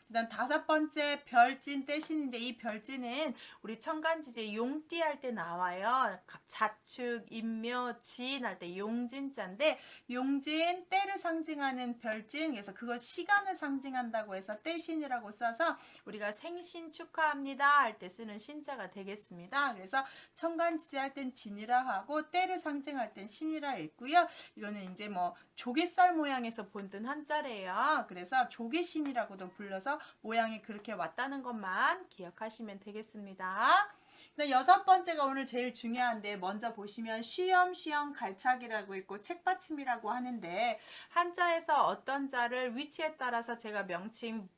일단 5번째 별진 떼신인데 이 별진은 우리 천간지지 용띠 할 때 나와요. 자축, 인묘, 진 할 때 용진자인데 용진 때를 상징하는 별진, 그래서 그거 시간을 상징한다고 해서 떼신이라고 써서 우리가 생신 축하합니다 할 때 쓰는 신자가 되겠습니다. 그래서 천간지지 할 땐 진이라 하고 때를 상징할 땐 신이라 읽고요. 이거는 이제 뭐 조개살 모양에서 본뜬 한자래요. 그래서 조개신이라고도 불러서 모양이 그렇게 왔다는 것만 기억하시면 되겠습니다. 6번째가 오늘 제일 중요한데 먼저 보시면 쉬엄쉬엄 갈착이라고 있고 책받침이라고 하는데 한자에서 어떤 자를 위치에 따라서 제가 명칭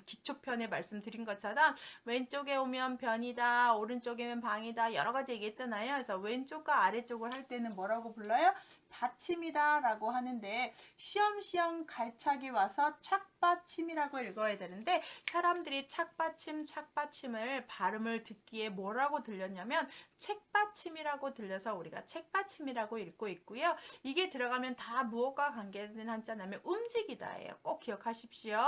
기초편에 말씀드린 것처럼 왼쪽에 오면 변이다, 오른쪽에면 방이다 여러 가지 얘기했잖아요. 그래서 왼쪽과 아래쪽을 할 때는 뭐라고 불러요? 받침이다 라고 하는데 쉬엄쉬엄 갈착이 와서 착받침이라고 읽어야 되는데 사람들이 착받침을 발음을 듣기에 뭐라고 들렸냐면 책받침이라고 들려서 우리가 책받침이라고 읽고 있고요. 이게 들어가면 다 무엇과 관계된 한자냐면 움직이다예요. 꼭 기억하십시오.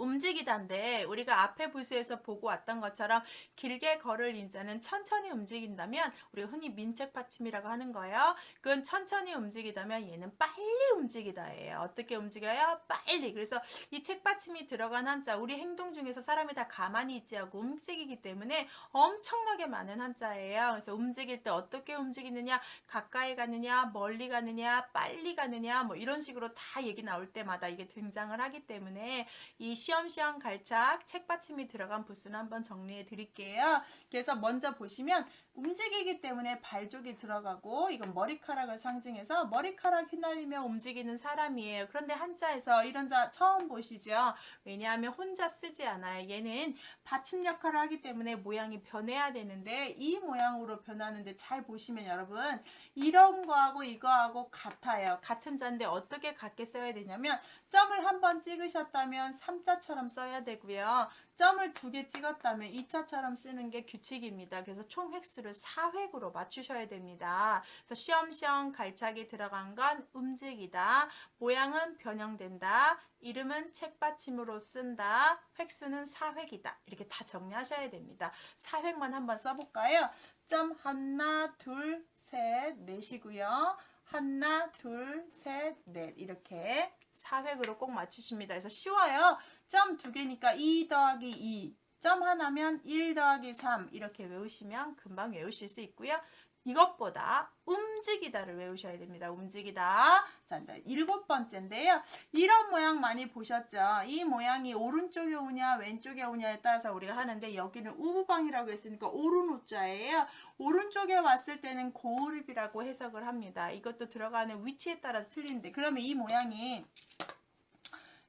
움직이다인데 우리가 앞에 부수에서 보고 왔던 것처럼 길게 걸을 인자는 천천히 움직인다면 우리가 흔히 민책받침이라고 하는 거예요. 그건 천천히 움직이다면 얘는 빨리 움직이다예요. 어떻게 움직여요? 빨리. 그래서 이 책받침이 들어간 한자, 우리 행동 중에서 사람이 다 가만히 있지 않고 움직이기 때문에 엄청나게 많은 한자예요. 그래서 움직일 때 어떻게 움직이느냐, 가까이 가느냐, 멀리 가느냐, 빨리 가느냐 뭐 이런 식으로 다 얘기 나올 때마다 이게 등장을 하기 때문에 이 쉬엄쉬엄 갈착 책받침이 들어간 부수는 한번 정리해 드릴게요. 그래서 먼저 보시면 움직이기 때문에 발족이 들어가고 이건 머리카락을 상징해서 머리카락 휘날리며 움직이는 사람이에요. 그런데 한자에서 이런 자 처음 보시죠. 왜냐하면 혼자 쓰지 않아요. 얘는 받침 역할을 하기 때문에 모양이 변해야 되는데 이 모양으로 변하는데 잘 보시면 여러분 이런 거하고 이거하고 같아요. 같은 자인데 어떻게 같게 써야 되냐면 점을 한번 찍으셨다면 3자처럼 써야 되고요. 점을 2개 찍었다면 2자처럼 쓰는 게 규칙입니다. 그래서 총 획수를 4획으로 맞추셔야 됩니다. 그래서 쉬엄쉬엄 갈착이 들어간 건 움직이다. 모양은 변형된다. 이름은 책받침으로 쓴다. 획수는 4획이다. 이렇게 다 정리하셔야 됩니다. 4획만 한번 써볼까요? 점 하나, 둘, 셋, 넷이고요. 하나, 둘, 셋, 넷 이렇게 4획으로 꼭 맞추십니다. 그래서 쉬워요. 점 2개니까 2 더하기 2. 점 하나면 1 더하기 3 이렇게 외우시면 금방 외우실 수 있고요. 이것보다 움직이다를 외우셔야 됩니다. 움직이다. 자, 7번째인데요. 이런 모양 많이 보셨죠? 이 모양이 오른쪽에 오냐 왼쪽에 오냐에 따라서 우리가 하는데 여기는 우부방이라고 했으니까 오른우자예요. 오른쪽에 왔을 때는 고을입이라고 해석을 합니다. 이것도 들어가는 위치에 따라서 틀리는데 그러면 이 모양이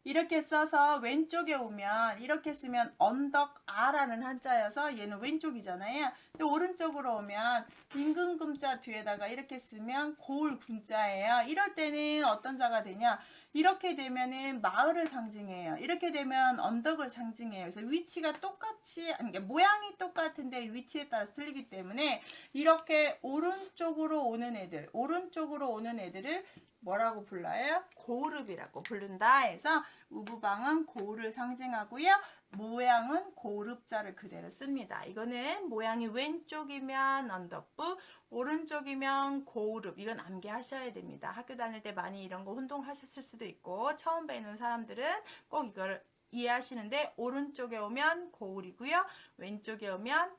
이렇게 써서 왼쪽에 오면 이렇게 쓰면 언덕아라는 한자여서 얘는 왼쪽이잖아요. 근데 오른쪽으로 오면 임금금자 뒤에다가 이렇게 쓰면 고을군자예요. 이럴 때는 어떤 자가 되냐? 이렇게 되면은 마을을 상징해요. 이렇게 되면 언덕을 상징해요. 그래서 위치가 똑같이 아니 모양이 똑같은데 위치에 따라서 틀리기 때문에 이렇게 오른쪽으로 오는 애들을 뭐라고 불러요? 고르비라고 부른다 해서 우부방은 고를 상징하고요. 모양은 고릅자를 그대로 씁니다. 이거는 모양이 왼쪽이면 언덕부, 오른쪽이면 고르비. 이건 암기하셔야 됩니다. 학교 다닐 때 많이 이런 거 혼동하셨을 수도 있고 처음 배우는 사람들은 꼭 이걸 이해하시는데 오른쪽에 오면 고을이고요. 왼쪽에 오면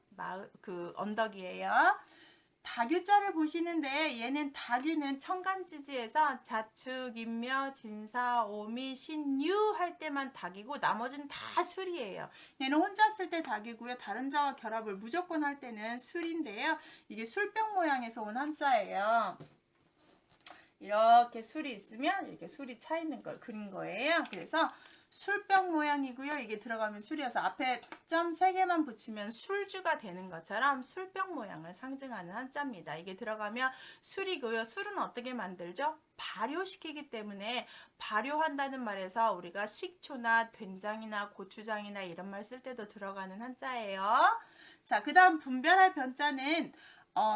언덕이에요. 다규자를 보시는데 얘는 다규는 청간지지에서 자축, 인묘, 진사, 오미, 신유 할 때만 닭이고 나머지는 다 술이에요. 얘는 혼자 쓸 때 닭이고요. 다른 자와 결합을 무조건 할 때는 술인데요. 이게 술병 모양에서 온 한자예요. 이렇게 술이 있으면 이렇게 술이 차 있는 걸 그린 거예요. 그래서 술병 모양이고요. 이게 들어가면 술이어서 앞에 점 3개만 붙이면 술주가 되는 것처럼 술병 모양을 상징하는 한자입니다. 이게 들어가면 술이고요. 술은 어떻게 만들죠? 발효시키기 때문에 발효한다는 말에서 우리가 식초나 된장이나 고추장이나 이런 말 쓸 때도 들어가는 한자예요. 자, 그 다음 분별할 변자는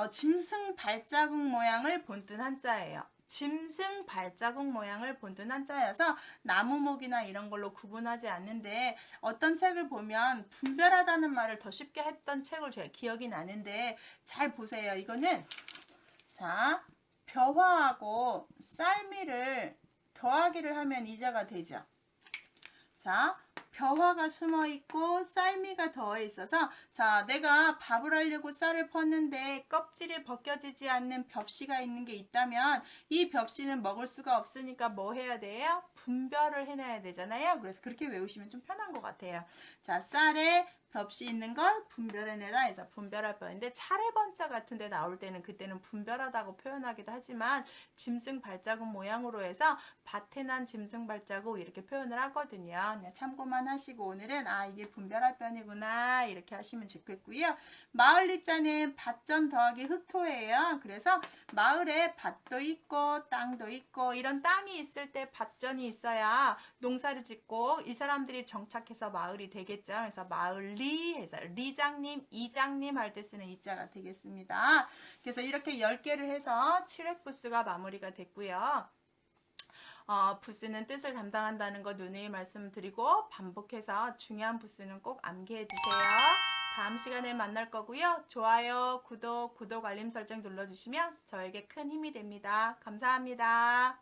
짐승 발자국 모양을 본뜬 한자예요. 짐승 발자국 모양을 본뜬 한자여서 나무목이나 이런 걸로 구분하지 않는데 어떤 책을 보면 분별하다는 말을 더 쉽게 했던 책을 제가 기억이 나는데 잘 보세요. 이거는 자 벼화하고 쌀미를 더하기를 하면 이자가 되죠. 자 벼화가 숨어 있고 쌀미가 더해 있어서 자 내가 밥을 하려고 쌀을 펐는데 껍질이 벗겨지지 않는 벽시가 있는 게 있다면 이 벽시는 먹을 수가 없으니까 뭐 해야 돼요? 분별을 해놔야 되잖아요. 그래서 그렇게 외우시면 좀 편한 것 같아요. 자 쌀에 벽시 있는 걸 분별해내다 해서 분별할 뻔인데 차례번자 같은 데 나올 때는 그때는 분별하다고 표현하기도 하지만 짐승 발자국 모양으로 해서 밭에 난 짐승 발자국 이렇게 표현을 하거든요. 참고만 하시고 오늘은 이게 분별할 뻔이구나 이렇게 하시면 좋겠고요. 마을리자는 밭전 더하기 흑토예요. 그래서 마을에 밭도 있고 땅도 있고 이런 땅이 있을 때 밭전이 있어야 농사를 짓고 이 사람들이 정착해서 마을이 되겠죠. 그래서 마을리 해서 리장님, 이장님 할 때 쓰는 이자가 되겠습니다. 그래서 이렇게 10개를 해서 7획 부수가 마무리가 됐고요. 부수는 뜻을 담당한다는 거 누누이 말씀드리고 반복해서 중요한 부수는 꼭 암기해 두세요. 다음 시간에 만날 거고요. 좋아요, 구독, 알림 설정 눌러주시면 저에게 큰 힘이 됩니다. 감사합니다.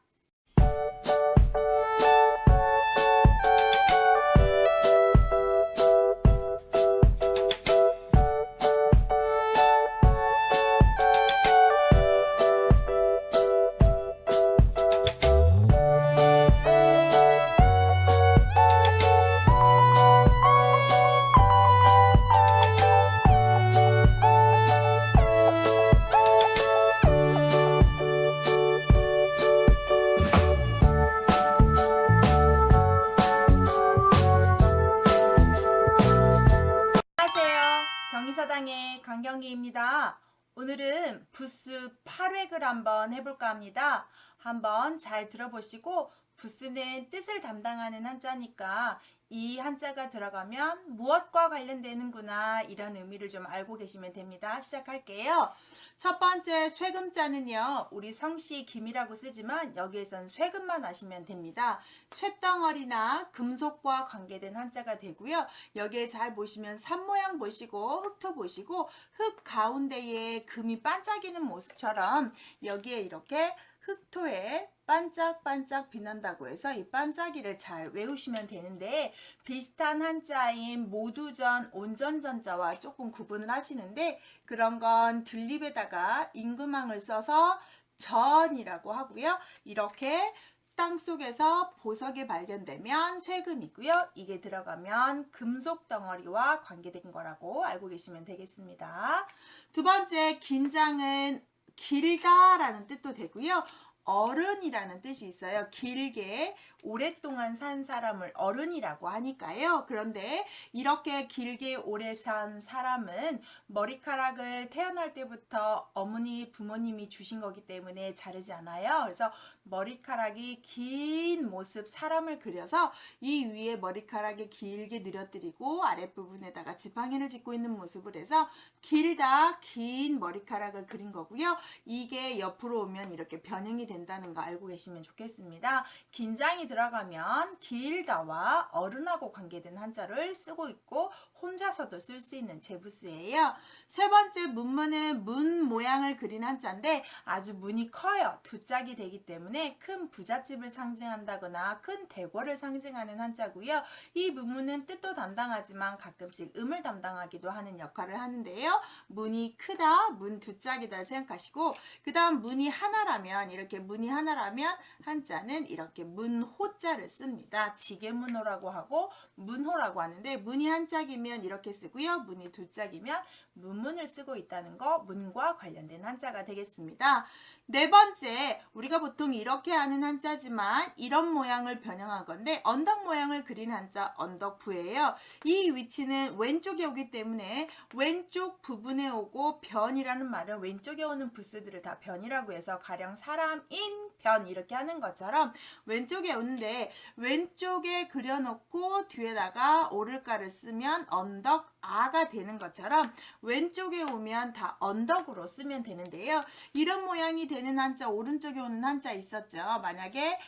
경희사당의 강경희입니다. 오늘은 부스 8획을 한번 해볼까 합니다. 한번 잘 들어보시고 부스는 뜻을 담당하는 한자니까 이 한자가 들어가면 무엇과 관련되는구나 이런 의미를 좀 알고 계시면 됩니다. 시작할게요. 첫 번째 쇠금자는요. 우리 성씨 김이라고 쓰지만 여기에선 쇠금만 아시면 됩니다. 쇠덩어리나 금속과 관계된 한자가 되고요. 여기에 잘 보시면 산 모양 보시고 흙토 보시고 흙 가운데에 금이 반짝이는 모습처럼 여기에 이렇게 흙토에 반짝반짝 빛난다고 해서 이 반짝이를 잘 외우시면 되는데 비슷한 한자인 모두전, 온전전자와 조금 구분을 하시는데 그런 건 들립에다가 임금항을 써서 전이라고 하고요. 이렇게 땅속에서 보석이 발견되면 쇠금이고요. 이게 들어가면 금속 덩어리와 관계된 거라고 알고 계시면 되겠습니다. 두 번째 긴장은 길다라는 뜻도 되고요. 어른이라는 뜻이 있어요. 길게 오랫동안 산 사람을 어른이라고 하니까요. 그런데 이렇게 길게 오래 산 사람은 머리카락을 태어날 때부터 어머니, 부모님이 주신 거기 때문에 자르지 않아요. 그래서 머리카락이 긴 모습 사람을 그려서 이 위에 머리카락을 길게 늘어뜨리고 아랫부분에다가 지팡이를 짚고 있는 모습을 해서 길다, 긴 머리카락을 그린 거고요. 이게 옆으로 오면 이렇게 변형이 된다는 거 알고 계시면 좋겠습니다. 긴장이 들어가면 길다와 어른하고 관계된 한자를 쓰고 있고 혼자서도 쓸 수 있는 제부수예요. 세 번째 문문은 문 모양을 그린 한자인데 아주 문이 커요. 두 짝이 되기 때문에 큰 부잣집을 상징한다거나 큰 대궐을 상징하는 한자고요. 이 문문은 뜻도 담당하지만 가끔씩 음을 담당하기도 하는 역할을 하는데요. 문이 크다, 문 두 짝이다 생각하시고 그 다음 문이 하나라면 이렇게 문이 하나라면 한자는 이렇게 문호자를 씁니다. 지게문호라고 하고 문호라고 하는데 문이 한 짝이면 이렇게 쓰고요. 문이 두 짝이면 문문을 쓰고 있다는 거 문과 관련된 한자가 되겠습니다. 네 번째, 우리가 보통 이렇게 하는 한자지만 이런 모양을 변형한 건데 언덕 모양을 그린 한자 언덕부예요. 이 위치는 왼쪽에 오기 때문에 왼쪽 부분에 오고 변이라는 말은 왼쪽에 오는 부스들을 다 변이라고 해서 가령 사람인 변 이렇게 하는 것처럼 왼쪽에 오는데 왼쪽에 그려놓고 뒤에다가 오를가를 쓰면 언덕 아가 되는 것처럼 왼쪽에 오면 다 언덕으로 쓰면 되는데요. 이런 모양이 되는 한자 오른쪽에 오는 한자 있었죠. 만약에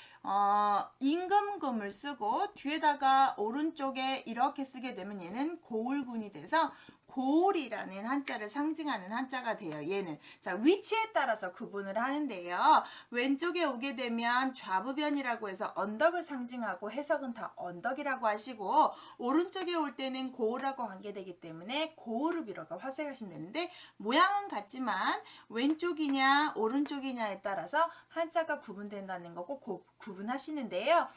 임금금을 쓰고 뒤에다가 오른쪽에 이렇게 쓰게 되면 얘는 고을군이 돼서 고을이라는 한자를 상징하는 한자가 돼요. 얘는 자 위치에 따라서 구분을 하는데요. 왼쪽에 오게 되면 좌부변이라고 해서 언덕을 상징하고 해석은 다 언덕이라고 하시고 오른쪽에 올 때는 고을하고 관계되기 때문에 고을읍이라고 화색하시면 되는데 모양은 같지만 왼쪽이냐 오른쪽이냐에 따라서 한자가 구분된다는 거 꼭 구분하시는데요.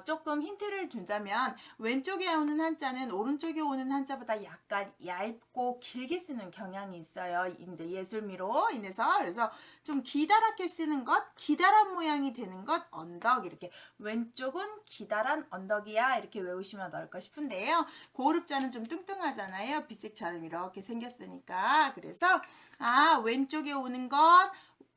조금 힌트를 준다면 왼쪽에 오는 한자는 오른쪽에 오는 한자보다 약간 얇고 길게 쓰는 경향이 있어요. 근데 예술미로 인해서 그래서 좀 기다랗게 쓰는 것, 기다란 모양이 되는 것, 언덕 이렇게 왼쪽은 기다란 언덕이야 이렇게 외우시면 어떨까 싶은데요. 고을읍자는 좀 뚱뚱하잖아요. 빛색처럼 이렇게 생겼으니까 그래서 왼쪽에 오는 것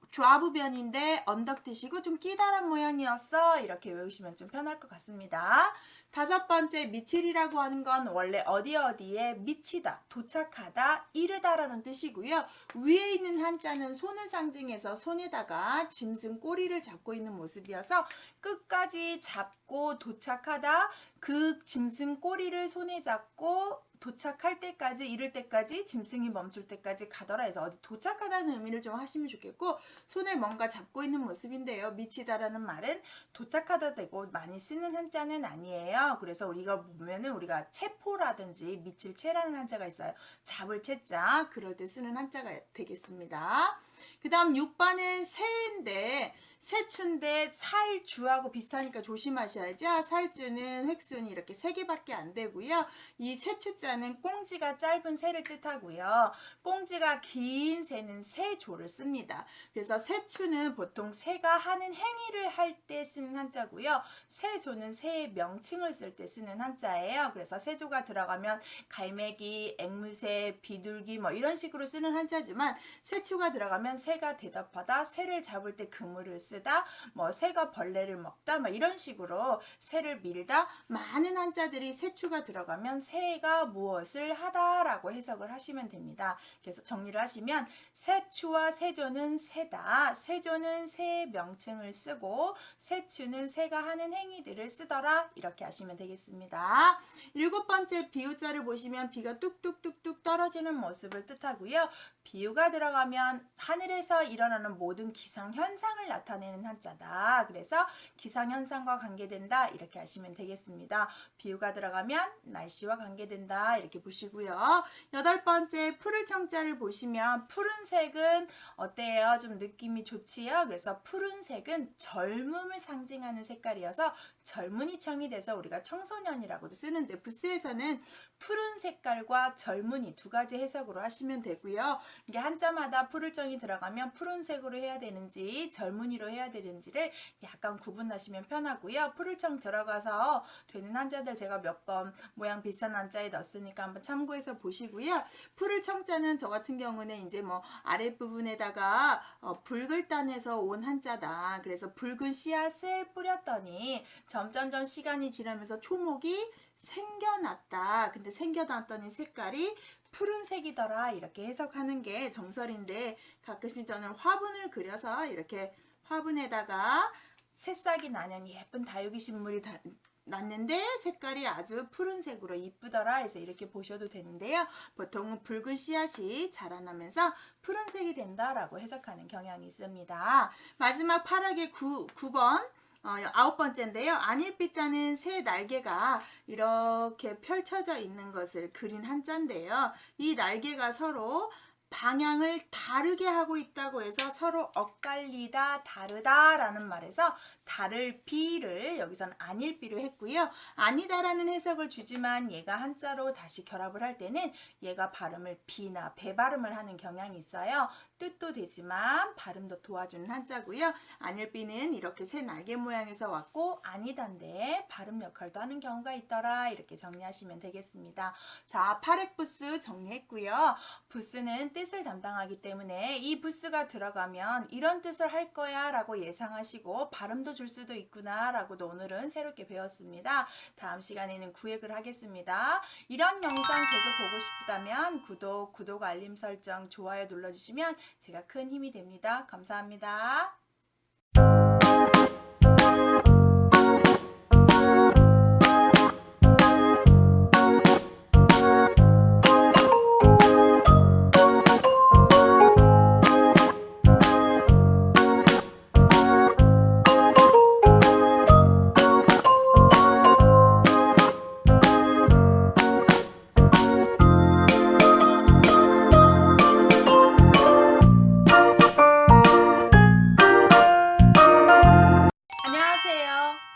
좌부변인데 언덕 드시고 좀 끼다란 모양이었어 이렇게 외우시면 좀 편할 것 같습니다. 다섯 번째 미칠이라고 하는 건 원래 어디에 미치다, 도착하다, 이르다라는 뜻이고요. 위에 있는 한자는 손을 상징해서 손에다가 짐승 꼬리를 잡고 있는 모습이어서 끝까지 잡고 도착하다 그 짐승 꼬리를 손에 잡고 도착할 때까지 이를 때까지 짐승이 멈출 때까지 가더라 해서 어디 도착하다는 의미를 좀 하시면 좋겠고 손에 뭔가 잡고 있는 모습인데요. 미치다라는 말은 도착하다 되고 많이 쓰는 한자는 아니에요. 그래서 우리가 보면은 우리가 체포라든지 미칠 체라는 한자가 있어요. 잡을 체자 그럴 때 쓰는 한자가 되겠습니다. 그 다음 6번은 새인데 새추인데 살주하고 비슷하니까 조심하셔야죠. 살주는 획순이 이렇게 3개밖에 안 되고요. 이 새추자는 꽁지가 짧은 새를 뜻하고요. 꽁지가 긴 새는 새조를 씁니다. 그래서 새추는 보통 새가 하는 행위를 할 때 쓰는 한자고요. 새조는 새의 명칭을 쓸 때 쓰는 한자예요. 그래서 새조가 들어가면 갈매기, 앵무새, 비둘기 뭐 이런 식으로 쓰는 한자지만 새추가 들어가면 새가 대답하다, 새를 잡을 때 그물을 쓰다, 뭐 새가 벌레를 먹다, 뭐 이런 식으로 새를 밀다 많은 한자들이 새추가 들어가면 새가 무엇을 하다라고 해석을 하시면 됩니다. 그래서 정리를 하시면 새추와 새조는 새다, 새조는 새의 명칭을 쓰고 새추는 새가 하는 행위들을 쓰더라 이렇게 하시면 되겠습니다. 7번째 비유자를 보시면 비가 뚝뚝뚝뚝 떨어지는 모습을 뜻하고요. 비유가 들어가면 하늘에서 일어나는 모든 기상현상을 나타내는 한자다. 그래서 기상현상과 관계된다 이렇게 하시면 되겠습니다. 비유가 들어가면 날씨와 관계된다 이렇게 보시고요. 8번째 푸를 청자를 보시면 푸른색은 어때요? 좀 느낌이 좋지요? 그래서 푸른색은 젊음을 상징하는 색깔이어서 젊은이 청이 돼서 우리가 청소년이라고도 쓰는데 부스에서는 푸른 색깔과 젊은이 두 가지 해석으로 하시면 되고요. 이게 한자마다 푸를정이 들어가면 푸른색으로 해야 되는지 젊은이로 해야 되는지를 약간 구분하시면 편하고요. 푸를정 들어가서 되는 한자들 제가 몇 번 모양 비슷한 한자에 넣었으니까 한번 참고해서 보시고요. 푸를청자는 저 같은 경우는 이제 뭐 아랫부분에다가 붉을단에서 온 한자다. 그래서 붉은 씨앗을 뿌렸더니 점점점 시간이 지나면서 초목이 생겨났다. 근데 생겨났더니 색깔이 푸른색이더라. 이렇게 해석하는 게 정설인데 가끔씩 저는 화분을 그려서 이렇게 화분에다가 새싹이 나는 예쁜 다육이 식물이 났는데 색깔이 아주 푸른색으로 이쁘더라 해서 이렇게 보셔도 되는데요. 보통은 붉은 씨앗이 자라나면서 푸른색이 된다라고 해석하는 경향이 있습니다. 마지막 파락의 9번 9번째인데요. 안일빛자는 새 날개가 이렇게 펼쳐져 있는 것을 그린 한자인데요. 이 날개가 서로 방향을 다르게 하고 있다고 해서 서로 엇갈리다, 다르다 라는 말에서 다를 비를 여기서는 아닐비로 했고요. 아니다라는 해석을 주지만 얘가 한자로 다시 결합을 할 때는 얘가 발음을 비나 배 발음을 하는 경향이 있어요. 뜻도 되지만 발음도 도와주는 한자고요. 아닐비는 이렇게 새 날개 모양에서 왔고 아니다인데 발음 역할도 하는 경우가 있더라. 이렇게 정리하시면 되겠습니다. 자, 파렉부스 정리했고요. 부스는 뜻을 담당하기 때문에 이 부스가 들어가면 이런 뜻을 할 거야 라고 예상하시고 발음도 줄 수도 있구나 라고도 오늘은 새롭게 배웠습니다. 다음 시간에는 구획을 하겠습니다. 이런 영상 계속 보고 싶다면 구독, 알림 설정, 좋아요 눌러주시면 제가 큰 힘이 됩니다. 감사합니다.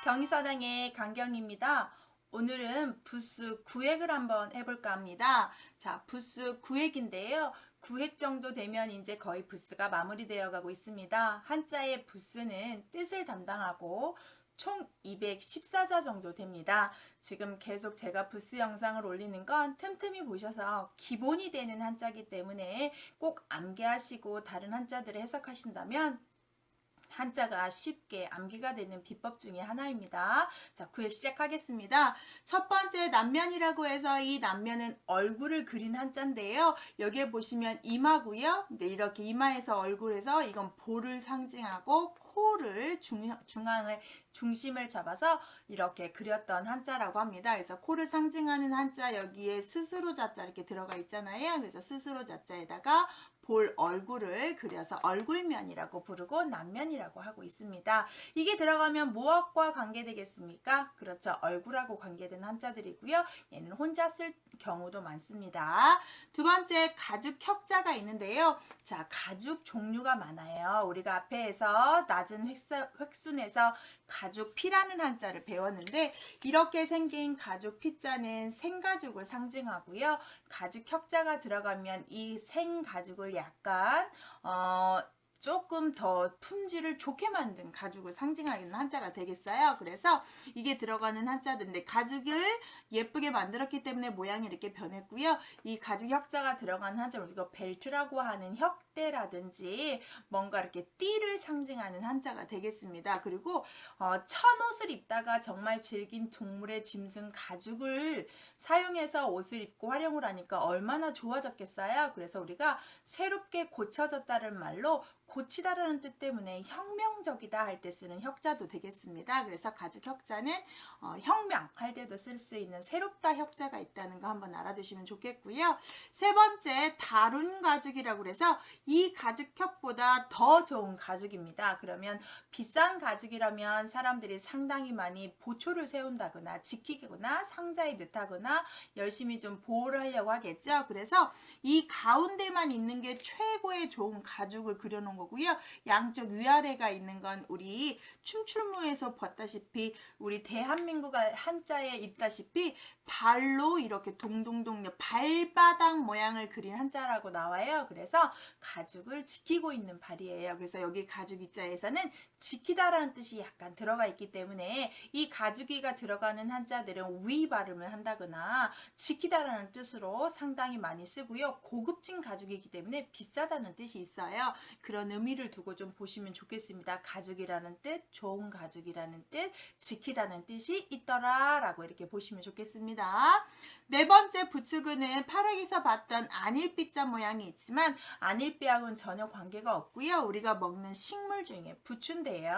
경희사당의 강경입니다. 오늘은 부스 구획을 한번 해볼까 합니다. 자, 부스 구획인데요. 구획 정도 되면 이제 거의 부스가 마무리되어 가고 있습니다. 한자의 부스는 뜻을 담당하고 총 214자 정도 됩니다. 지금 계속 제가 부스 영상을 올리는 건 틈틈이 보셔서 기본이 되는 한자이기 때문에 꼭 암기하시고 다른 한자들을 해석하신다면 한자가 쉽게 암기가 되는 비법 중에 하나입니다. 자, 구획 시작하겠습니다. 첫 번째 남면이라고 해서 이 남면은 얼굴을 그린 한자인데요. 여기에 보시면 이마고요. 네, 이렇게 이마에서 얼굴에서 이건 볼을 상징하고 코를 중심을 잡아서 이렇게 그렸던 한자라고 합니다. 그래서 코를 상징하는 한자 여기에 스스로 자자 이렇게 들어가 있잖아요. 그래서 스스로 자자에다가 볼 얼굴을 그려서 얼굴면이라고 부르고 남면이라고 하고 있습니다. 이게 들어가면 무엇과 관계되겠습니까? 그렇죠. 얼굴하고 관계된 한자들이고요. 얘는 혼자 쓸 경우도 많습니다. 두 번째 가죽 혁자가 있는데요. 자, 가죽 종류가 많아요. 우리가 앞에서 낮은 획순에서 가죽 피라는 한자를 배웠는데 이렇게 생긴 가죽 피자는 생가죽을 상징하고요. 가죽 혁자가 들어가면 이 생가죽을 약간 조금 더 품질을 좋게 만든 가죽을 상징하는 한자가 되겠어요. 그래서 이게 들어가는 한자들인데 가죽을 예쁘게 만들었기 때문에 모양이 이렇게 변했고요. 이 가죽 혁자가 들어가는 한자 우리가 벨트라고 하는 혁대라든지 뭔가 이렇게 띠를 상징하는 한자가 되겠습니다. 그리고 천옷을 입다가 정말 질긴 동물의 짐승 가죽을 사용해서 옷을 입고 활용을 하니까 얼마나 좋아졌겠어요. 그래서 우리가 새롭게 고쳐졌다는 말로 고치다라는 뜻 때문에 혁명적이다 할 때 쓰는 혁자도 되겠습니다. 그래서 가죽 혁자는 혁명할 때도 쓸 수 있는 새롭다 혁자가 있다는 거 한번 알아두시면 좋겠고요. 세 번째 다룬 가죽이라고 해서 이 가죽혁보다 더 좋은 가죽입니다. 그러면 비싼 가죽이라면 사람들이 상당히 많이 보초를 세운다거나 지키거나 상자에 넣다거나 열심히 좀 보호를 하려고 하겠죠. 그래서 이 가운데만 있는 게 최고의 좋은 가죽을 그려놓은 거고요. 양쪽 위아래가 있는 건 우리 춤출무에서 봤다시피 우리 대한민국 한자에 있다시피 발로 이렇게 동동동 발바닥 모양을 그린 한자라고 나와요. 그래서 가죽을 지키고 있는 발이에요. 그래서 여기 가죽 이자에서는 지키다라는 뜻이 약간 들어가 있기 때문에 이 가죽이가 들어가는 한자들은 위 발음을 한다거나 지키다라는 뜻으로 상당히 많이 쓰고요. 고급진 가죽이기 때문에 비싸다는 뜻이 있어요. 그런 이런 의미를 두고 좀 보시면 좋겠습니다. 가죽이라는 뜻, 좋은 가죽이라는 뜻, 지키다는 뜻이 있더라라고 이렇게 보시면 좋겠습니다. 네 번째 부추구는 파락에서 봤던 안일비자 모양이 있지만 안일비하고는 전혀 관계가 없고요. 우리가 먹는 식물 중에 부추인데요.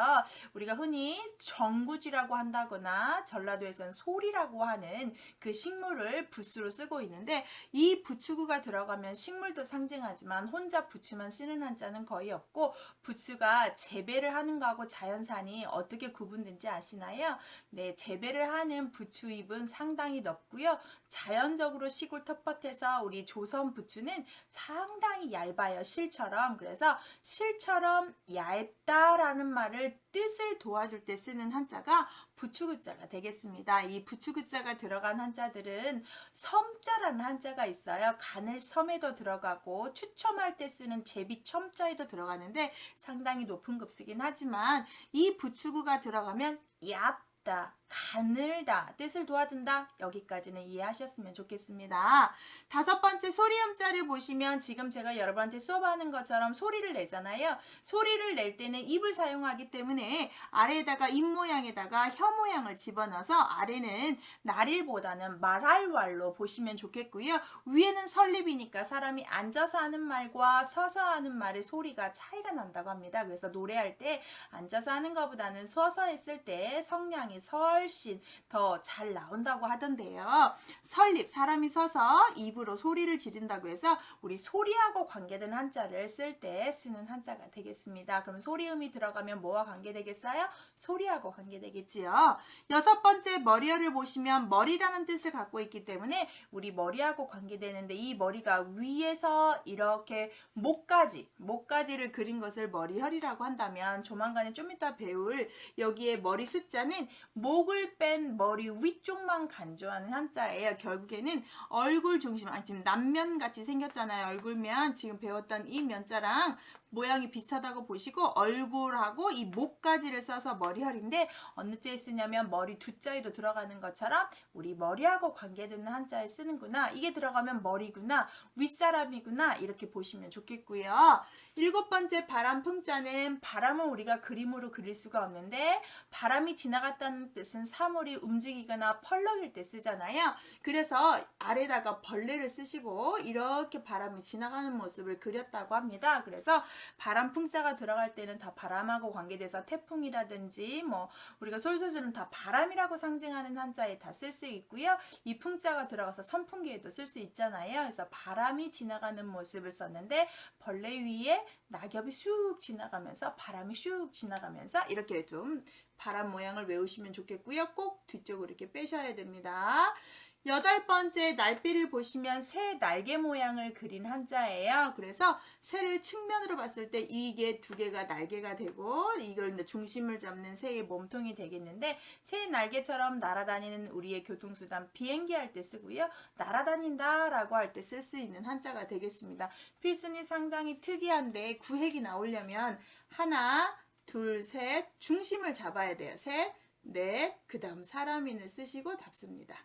우리가 흔히 정구지라고 한다거나 전라도에서는 소리라고 하는 그 식물을 부추로 쓰고 있는데 이 부추구가 들어가면 식물도 상징하지만 혼자 부추만 쓰는 한자는 거의 없고 부추가 재배를 하는 거하고 자연산이 어떻게 구분된지 아시나요? 네, 재배를 하는 부추잎은 상당히 넓고요. 자연적으로 시골 텃밭에서 우리 조선 부추는 상당히 얇아요. 실처럼. 그래서 실처럼 얇다라는 말을 뜻을 도와줄 때 쓰는 한자가 부추구자가 되겠습니다. 이 부추구자가 들어간 한자들은 섬자라는 한자가 있어요. 가늘 섬에도 들어가고 추첨할 때 쓰는 제비 첨자에도 들어가는데 상당히 높은 급수긴 하지만 이 부추구가 들어가면 얇다, 가늘다, 뜻을 도와준다. 여기까지는 이해하셨으면 좋겠습니다. 다섯 번째 소리음자를 보시면 지금 제가 여러분한테 수업하는 것처럼 소리를 내잖아요. 소리를 낼 때는 입을 사용하기 때문에 아래에다가 입 모양에다가 혀 모양을 집어넣어서 아래는 나릴보다는 말할 왈로 보시면 좋겠고요. 위에는 설립이니까 사람이 앉아서 하는 말과 서서 하는 말의 소리가 차이가 난다고 합니다. 그래서 노래할 때 앉아서 하는 것보다는 서서 했을 때 성량이 훨씬 더 잘 나온다고 하던데요. 설립, 사람이 서서 입으로 소리를 지른다고 해서 우리 소리하고 관계된 한자를 쓸 때 쓰는 한자가 되겠습니다. 그럼 소리음이 들어가면 뭐와 관계되겠어요? 소리하고 관계되겠지요. 여섯 번째 머리열을 보시면 머리라는 뜻을 갖고 있기 때문에 우리 머리하고 관계되는데 이 머리가 위에서 이렇게 목까지를 그린 것을 머리열이라고 한다면 조만간에 좀 이따 배울 여기에 머리 숫자는 목을 뺀 머리 위쪽만 간주하는 한자예요. 결국에는 얼굴 중심, 지금 남면같이 생겼잖아요. 얼굴면 지금 배웠던 이 면자랑 모양이 비슷하다고 보시고 얼굴하고 이 목까지를 써서 머리혈인데 어느 자에 쓰냐면 머리 두 자에도 들어가는 것처럼 우리 머리하고 관계되는 한자에 쓰는구나. 이게 들어가면 머리구나. 윗사람이구나. 이렇게 보시면 좋겠고요. 일곱 번째 바람 풍자는 바람은 우리가 그림으로 그릴 수가 없는데 바람이 지나갔다는 뜻은 사물이 움직이거나 펄럭일 때 쓰잖아요. 그래서 아래다가 벌레를 쓰시고 이렇게 바람이 지나가는 모습을 그렸다고 합니다. 그래서 바람 풍자가 들어갈 때는 다 바람하고 관계돼서 태풍이라든지 뭐 우리가 솔솔솔은 다 바람이라고 상징하는 한자에 다 쓸 수 있고요. 이 풍자가 들어가서 선풍기에도 쓸 수 있잖아요. 그래서 바람이 지나가는 모습을 썼는데 벌레 위에 낙엽이 쑥 지나가면서 바람이 쑥 지나가면서 이렇게 좀 바람 모양을 외우시면 좋겠고요. 꼭 뒤쪽으로 이렇게 빼셔야 됩니다. 여덟 번째 날비를 보시면 새 날개 모양을 그린 한자예요. 그래서 새를 측면으로 봤을 때 이게 두 개가 날개가 되고 이걸 이제 중심을 잡는 새의 몸통이 되겠는데 새 날개처럼 날아다니는 우리의 교통수단 비행기 할 때 쓰고요. 날아다닌다 라고 할 때 쓸 수 있는 한자가 되겠습니다. 필순이 상당히 특이한데 구획이 나오려면 하나, 둘, 셋 중심을 잡아야 돼요. 셋, 넷, 그 다음 사람인을 쓰시고 답습니다.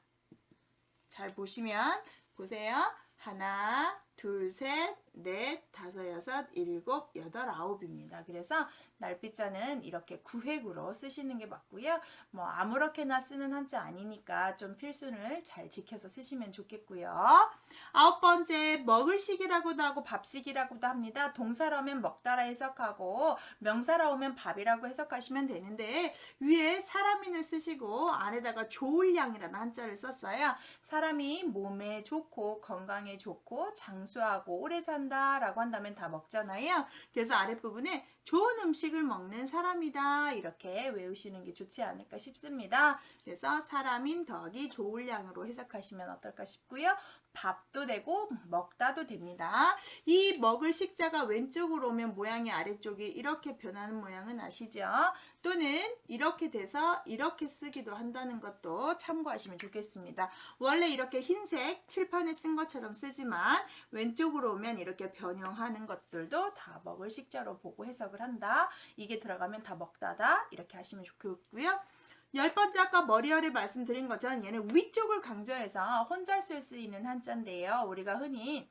잘 보시면 보세요. 하나, 둘, 셋, 넷, 다섯, 여섯, 일곱, 여덟, 아홉입니다. 그래서 날비자는 이렇게 구획으로 쓰시는 게 맞고요. 뭐 아무렇게나 쓰는 한자 아니니까 좀 필순을 잘 지켜서 쓰시면 좋겠고요. 아홉 번째 먹을식이라고도 하고 밥식이라고도 합니다. 동사로 하면 먹다라 해석하고 명사로 오면 밥이라고 해석하시면 되는데 위에 사람인을 쓰시고 안에다가 좋을량이라는 한자를 썼어요. 사람이 몸에 좋고 건강에 좋고 장수하고 오래 산다 라고 한다면 다 먹잖아요. 그래서 아랫부분에 좋은 음식을 먹는 사람이다 이렇게 외우시는 게 좋지 않을까 싶습니다. 그래서 사람인 더하기 좋을량으로 해석하시면 어떨까 싶고요. 밥도 되고 먹다도 됩니다. 이 먹을 식자가 왼쪽으로 오면 모양이 아래쪽이 이렇게 변하는 모양은 아시죠? 또는 이렇게 돼서 이렇게 쓰기도 한다는 것도 참고하시면 좋겠습니다. 원래 이렇게 흰색 칠판에 쓴 것처럼 쓰지만 왼쪽으로 오면 이렇게 변형하는 것들도 다 먹을 식자로 보고 해석을 한다. 이게 들어가면 다 먹다다 이렇게 하시면 좋겠고요. 열 번째 아까 머리열에 말씀드린 것처럼 얘는 위쪽을 강조해서 혼자 쓸 수 있는 한자인데요. 우리가 흔히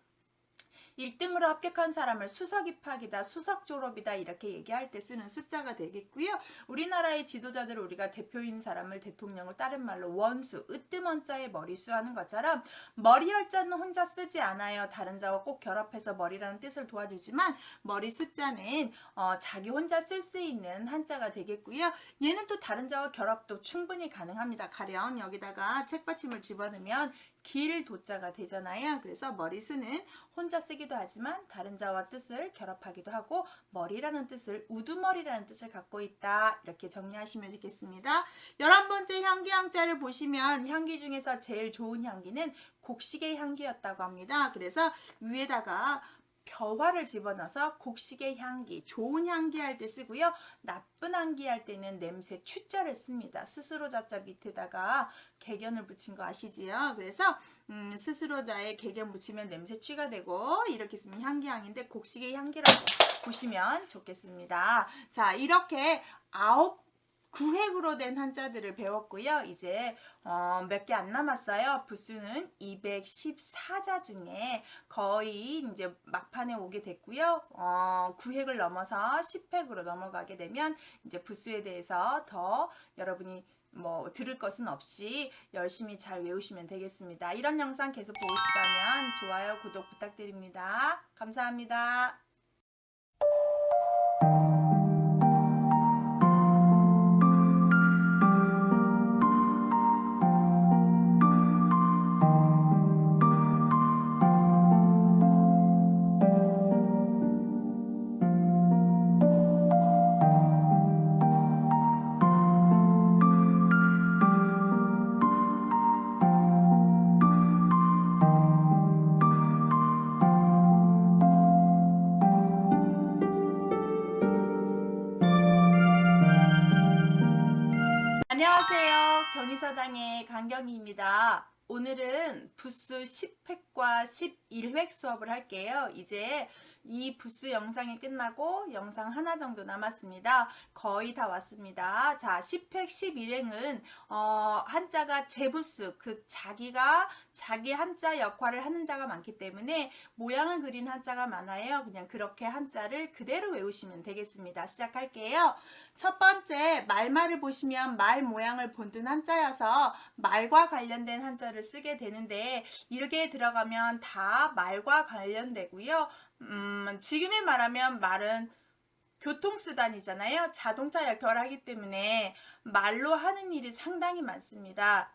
1등으로 합격한 사람을 수석 입학이다, 수석 졸업이다 이렇게 얘기할 때 쓰는 숫자가 되겠고요. 우리나라의 지도자들 우리가 대표인 사람을 대통령을 다른 말로 원수, 으뜸원자의 머리수 하는 것처럼 머리 열자는 혼자 쓰지 않아요. 다른 자와 꼭 결합해서 머리라는 뜻을 도와주지만 머리 숫자는 자기 혼자 쓸 수 있는 한자가 되겠고요. 얘는 또 다른 자와 결합도 충분히 가능합니다. 가령 여기다가 책받침을 집어넣으면 길 도자가 되잖아요. 그래서 머리수는 혼자 쓰기도 하지만 다른 자와 뜻을 결합하기도 하고 머리라는 뜻을 우두머리라는 뜻을 갖고 있다. 이렇게 정리하시면 되겠습니다. 11번째 향기 항자를 보시면 향기 중에서 제일 좋은 향기는 곡식의 향기였다고 합니다. 그래서 위에다가 벼화를 집어넣어서 곡식의 향기, 좋은 향기 할 때 쓰고요. 나쁜 향기 할 때는 냄새 추자를 씁니다. 스스로 자자 밑에다가 개견을 붙인 거 아시지요? 그래서 스스로자에 개견 붙이면 냄새 취가 되고 이렇게 쓰면 향기향인데 곡식의 향기라고 보시면 좋겠습니다. 자, 이렇게 9획으로 된 한자들을 배웠고요. 이제 몇 개 안 남았어요. 부수는 214자 중에 거의 이제 막판에 오게 됐고요. 9획을 넘어서 10획으로 넘어가게 되면 이제 부수에 대해서 더 여러분이 들을 것은 없이 열심히 잘 외우시면 되겠습니다. 이런 영상 계속 보고 싶다면 좋아요, 구독 부탁드립니다. 감사합니다. 안녕하세요. 경희서당의 강경희입니다. 오늘은 부수 10획과 11획 수업을 할게요. 이제 이 부수 영상이 끝나고 영상 하나 정도 남았습니다. 거의 다 왔습니다. 자, 10획, 11획은 한자가 제부수, 자기가 자기 한자 역할을 하는 자가 많기 때문에 모양을 그린 한자가 많아요. 그냥 그렇게 한자를 그대로 외우시면 되겠습니다. 시작할게요. 첫 번째, 말말을 보시면 말 모양을 본뜬 한자여서 말과 관련된 한자를 쓰게 되는데 이렇게 들어가면 다 말과 관련되고요. 지금에 말하면 말은 교통수단이잖아요. 자동차 역할을 하기 때문에 말로 하는 일이 상당히 많습니다.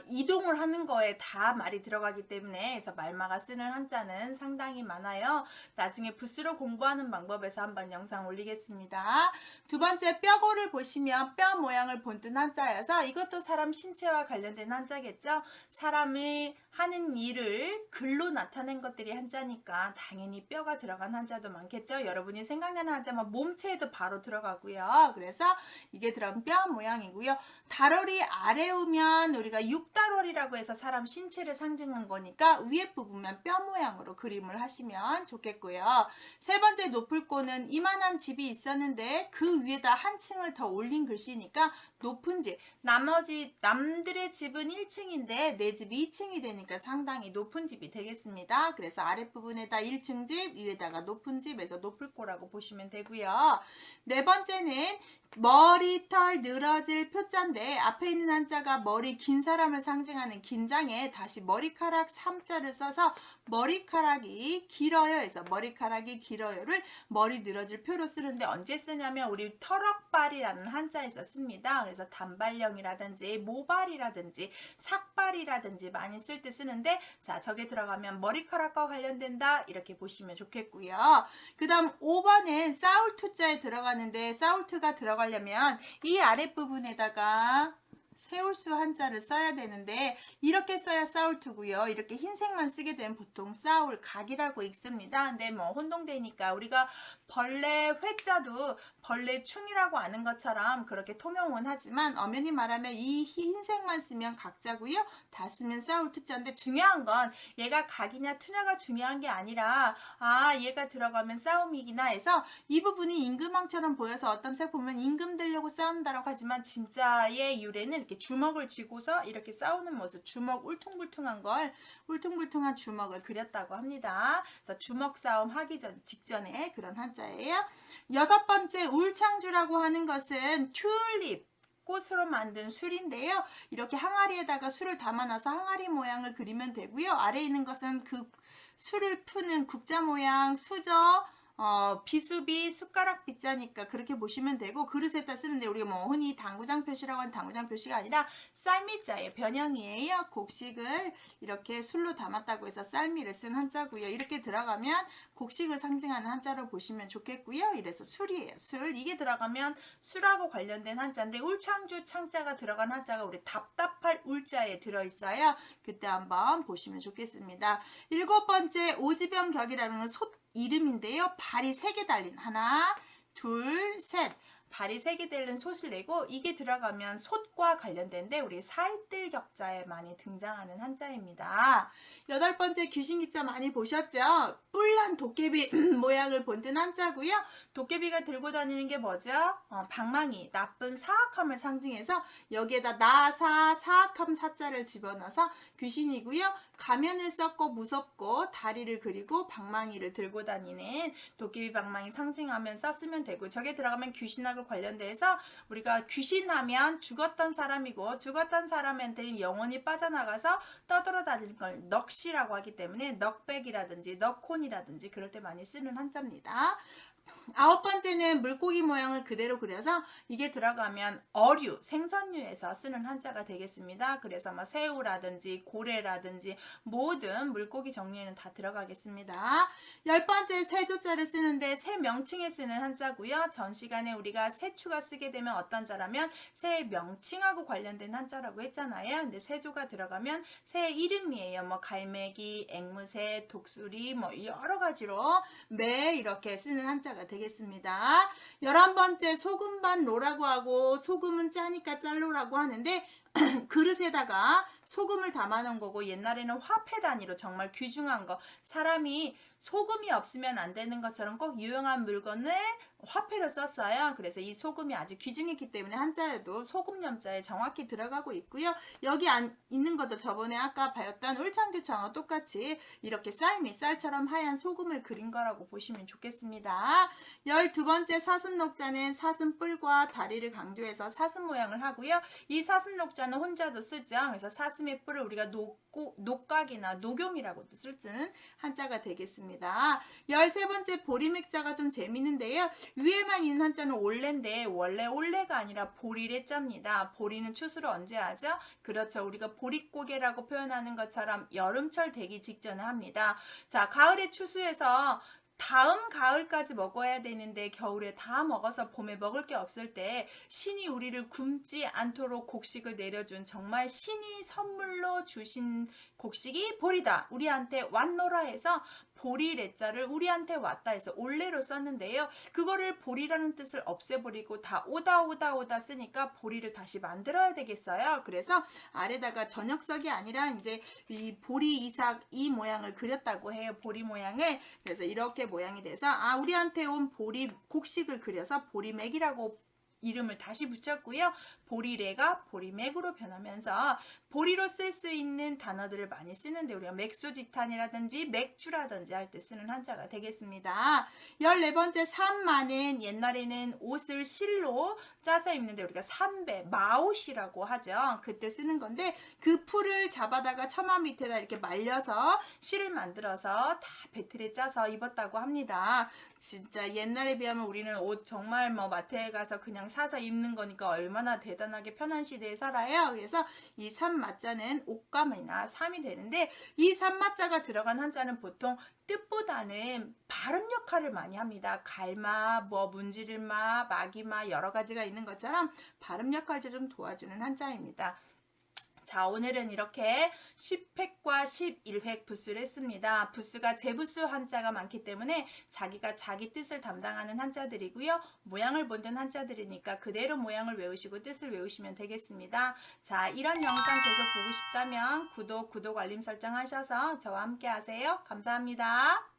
이동을 하는 거에 다 말이 들어가기 때문에 그래서 말마가 쓰는 한자는 상당히 많아요. 나중에 부수로 공부하는 방법에서 한번 영상 올리겠습니다. 두 번째, 뼈고를 보시면 뼈 모양을 본뜬 한자여서 이것도 사람 신체와 관련된 한자겠죠. 사람이 하는 일을 글로 나타낸 것들이 한자니까 당연히 뼈가 들어간 한자도 많겠죠. 여러분이 생각나는 한자면 몸체에도 바로 들어가고요. 그래서 이게 들어간 뼈 모양이고요. 달월이 아래 오면 우리가 육달월이라고 해서 사람 신체를 상징한 거니까 위에 부분만 뼈 모양으로 그림을 하시면 좋겠고요. 세 번째, 높을고는 이만한 집이 있었는데 그 위에다 한 층을 더 올린 글씨니까 높은 집. 남들의 집은 1층인데 내 집이 2층이 되니까 상당히 높은 집이 되겠습니다. 그래서 아랫부분에다 1층 집, 위에다가 높은 집에서 높을고라고 보시면 되고요. 네 번째는 머리털 늘어질 표자인데 앞에 있는 한자가 머리 긴 사람을 상징하는 긴장에 다시 머리카락 3자를 써서 머리카락이 길어요 해서 머리카락이 길어요를 머리 늘어질 표로 쓰는데 언제 쓰냐면 우리 터럭발이라는 한자에서 씁니다. 그래서 단발령이라든지 모발이라든지 삭발이라든지 많이 쓸 때 쓰는데 자, 저게 들어가면 머리카락과 관련된다 이렇게 보시면 좋겠고요. 그 다음 5번은 싸울투자에 들어가는데 싸울투가 들어가려면 이 아랫부분에다가 세울수 한자를 써야 되는데 이렇게 써야 싸울투고요. 이렇게 흰색만 쓰게 되면 보통 싸울 각이라고 읽습니다. 근데 혼동되니까 우리가 벌레 회자도 벌레충이라고 아는 것처럼 그렇게 통용은 하지만 엄연히 말하면 이 흰색만 쓰면 각자고요. 다 쓰면 싸울 투자인데 중요한 건 얘가 각이냐 투냐가 중요한 게 아니라 얘가 들어가면 싸움이기나 해서 이 부분이 임금왕처럼 보여서 어떤 책 보면 임금 되려고 싸운다라고 하지만 진짜의 유래는 이렇게 주먹을 쥐고서 이렇게 싸우는 모습, 주먹 울퉁불퉁한 주먹을 그렸다고 합니다. 그래서 주먹 싸움 하기 직전에 그런 한자예요. 6번째 울창주라고 하는 것은 튤립 꽃으로 만든 술인데요. 이렇게 항아리에다가 술을 담아놔서 항아리 모양을 그리면 되고요. 아래에 있는 것은 그 술을 푸는 국자 모양 수저, 비수비, 숟가락 빗자니까 그렇게 보시면 되고 그릇에다 쓰는데 우리가 뭐 흔히 당구장 표시라고 하는 당구장 표시가 아니라 쌀미자의 변형이에요. 곡식을 이렇게 술로 담았다고 해서 쌀미를 쓴 한자고요. 이렇게 들어가면 곡식을 상징하는 한자로 보시면 좋겠고요. 이래서 술이에요. 술. 이게 들어가면 술하고 관련된 한자인데 울창주 창자가 들어간 한자가 우리 답답할 울자에 들어있어요. 그때 한번 보시면 좋겠습니다. 7번째 오지병 격이라는 건 솥 이름인데요. 발이 3개 달린 하나, 둘, 셋. 발이 3개 달린 솥을 내고 이게 들어가면 솥과 관련된데 우리 살뜰격자에 많이 등장하는 한자입니다. 8번째 귀신기자 많이 보셨죠? 뿔난 도깨비 모양을 본뜬 한자고요. 도깨비가 들고 다니는 게 뭐죠? 방망이, 나쁜 사악함을 상징해서 여기에다 나사, 사악함 사자를 집어넣어서 귀신이고요. 가면을 썼고 무섭고 다리를 그리고 방망이를 들고 다니는 도깨비 방망이 상징하면서 쓰면 되고 저게 들어가면 귀신하고 관련돼서 우리가 귀신하면 죽었던 사람이고 죽었던 사람한테는 영혼이 빠져나가서 떠돌아다니는 걸 넋이라고 하기 때문에 넋백이라든지 넋콘이라든지 그럴 때 많이 쓰는 한자입니다. 9번째는 물고기 모양을 그대로 그려서 이게 들어가면 어류, 생선류에서 쓰는 한자가 되겠습니다. 그래서 뭐 새우라든지 고래라든지 모든 물고기 종류에는 다 들어가겠습니다. 10번째 새조자를 쓰는데 새 명칭에 쓰는 한자고요. 전 시간에 우리가 새추가 쓰게 되면 어떤 자라면 새 명칭하고 관련된 한자라고 했잖아요. 근데 새조가 들어가면 새 이름이에요. 뭐 갈매기, 앵무새, 독수리 뭐 여러 가지로 매 이렇게 쓰는 한자 가 되겠습니다. 11번째 소금반로라고 하고 소금은 짜니까 짤로라고 하는데 그릇에다가 소금을 담아놓은 거고 옛날에는 화폐 단위로 정말 귀중한 거 사람이 소금이 없으면 안 되는 것처럼 꼭 유용한 물건을 화폐로 썼어요. 그래서 이 소금이 아주 귀중했기 때문에 한자에도 소금염자에 정확히 들어가고 있고요. 여기 있는 것도 저번에 아까 배웠던 울창주청과 똑같이 이렇게 쌀처럼 하얀 소금을 그린 거라고 보시면 좋겠습니다. 12번째 사슴녹자는 사슴뿔과 다리를 강조해서 사슴 모양을 하고요. 이 사슴녹자는 혼자도 쓰죠. 그래서 사슴의 뿔을 우리가 녹각이나 녹용이라고도 쓰는 한자가 되겠습니다. 13번째 보리맥자가 좀 재밌는데요. 위에만 있는 한자는 올레인데 원래 올레가 아니라 보리래자입니다. 보리는 추수를 언제 하죠? 그렇죠. 우리가 보릿고개라고 표현하는 것처럼 여름철 되기 직전에 합니다. 자, 가을에 추수해서 다음 가을까지 먹어야 되는데 겨울에 다 먹어서 봄에 먹을 게 없을 때 신이 우리를 굶지 않도록 곡식을 내려준 정말 신이 선물로 주신 곡식이 보리다. 우리한테 왔노라 해서 보리래자를 우리한테 왔다 해서 올레로 썼는데요. 그거를 보리라는 뜻을 없애버리고 다 오다 쓰니까 보리를 다시 만들어야 되겠어요. 그래서 아래다가 전역석이 아니라 이제 이 보리 이삭 이 모양을 그렸다고 해요. 보리 모양을. 그래서 이렇게 모양이 돼서 우리한테 온 보리 곡식을 그려서 보리맥이라고 이름을 다시 붙였고요. 보리래가 보리맥으로 변하면서 보리로 쓸 수 있는 단어들을 많이 쓰는데 우리가 맥수지탄이라든지 맥주라든지 할 때 쓰는 한자가 되겠습니다. 14번째 삼마는 옛날에는 옷을 실로 짜서 입는데 우리가 삼배, 마옷이라고 하죠. 그때 쓰는 건데 그 풀을 잡아다가 처마 밑에다 이렇게 말려서 실을 만들어서 다 배틀에 짜서 입었다고 합니다. 진짜 옛날에 비하면 우리는 옷 정말 뭐 마트에 가서 그냥 사서 입는 거니까 얼마나 대단하게 편한 시대에 살아요. 그래서 이 삼마자는 옷감이나 삼이 되는데 이 삼마자가 들어간 한자는 보통 뜻보다는 발음 역할을 많이 합니다. 갈마, 뭐 문지르마, 마기마 여러 가지가 있는 것처럼 발음 역할을 좀 도와주는 한자입니다. 자, 오늘은 이렇게 10획과 11획 붓수를 했습니다. 붓수가 제붓수 한자가 많기 때문에 자기가 자기 뜻을 담당하는 한자들이고요. 모양을 본든 한자들이니까 그대로 모양을 외우시고 뜻을 외우시면 되겠습니다. 자, 이런 영상 계속 보고 싶다면 구독, 알림 설정 하셔서 저와 함께 하세요. 감사합니다.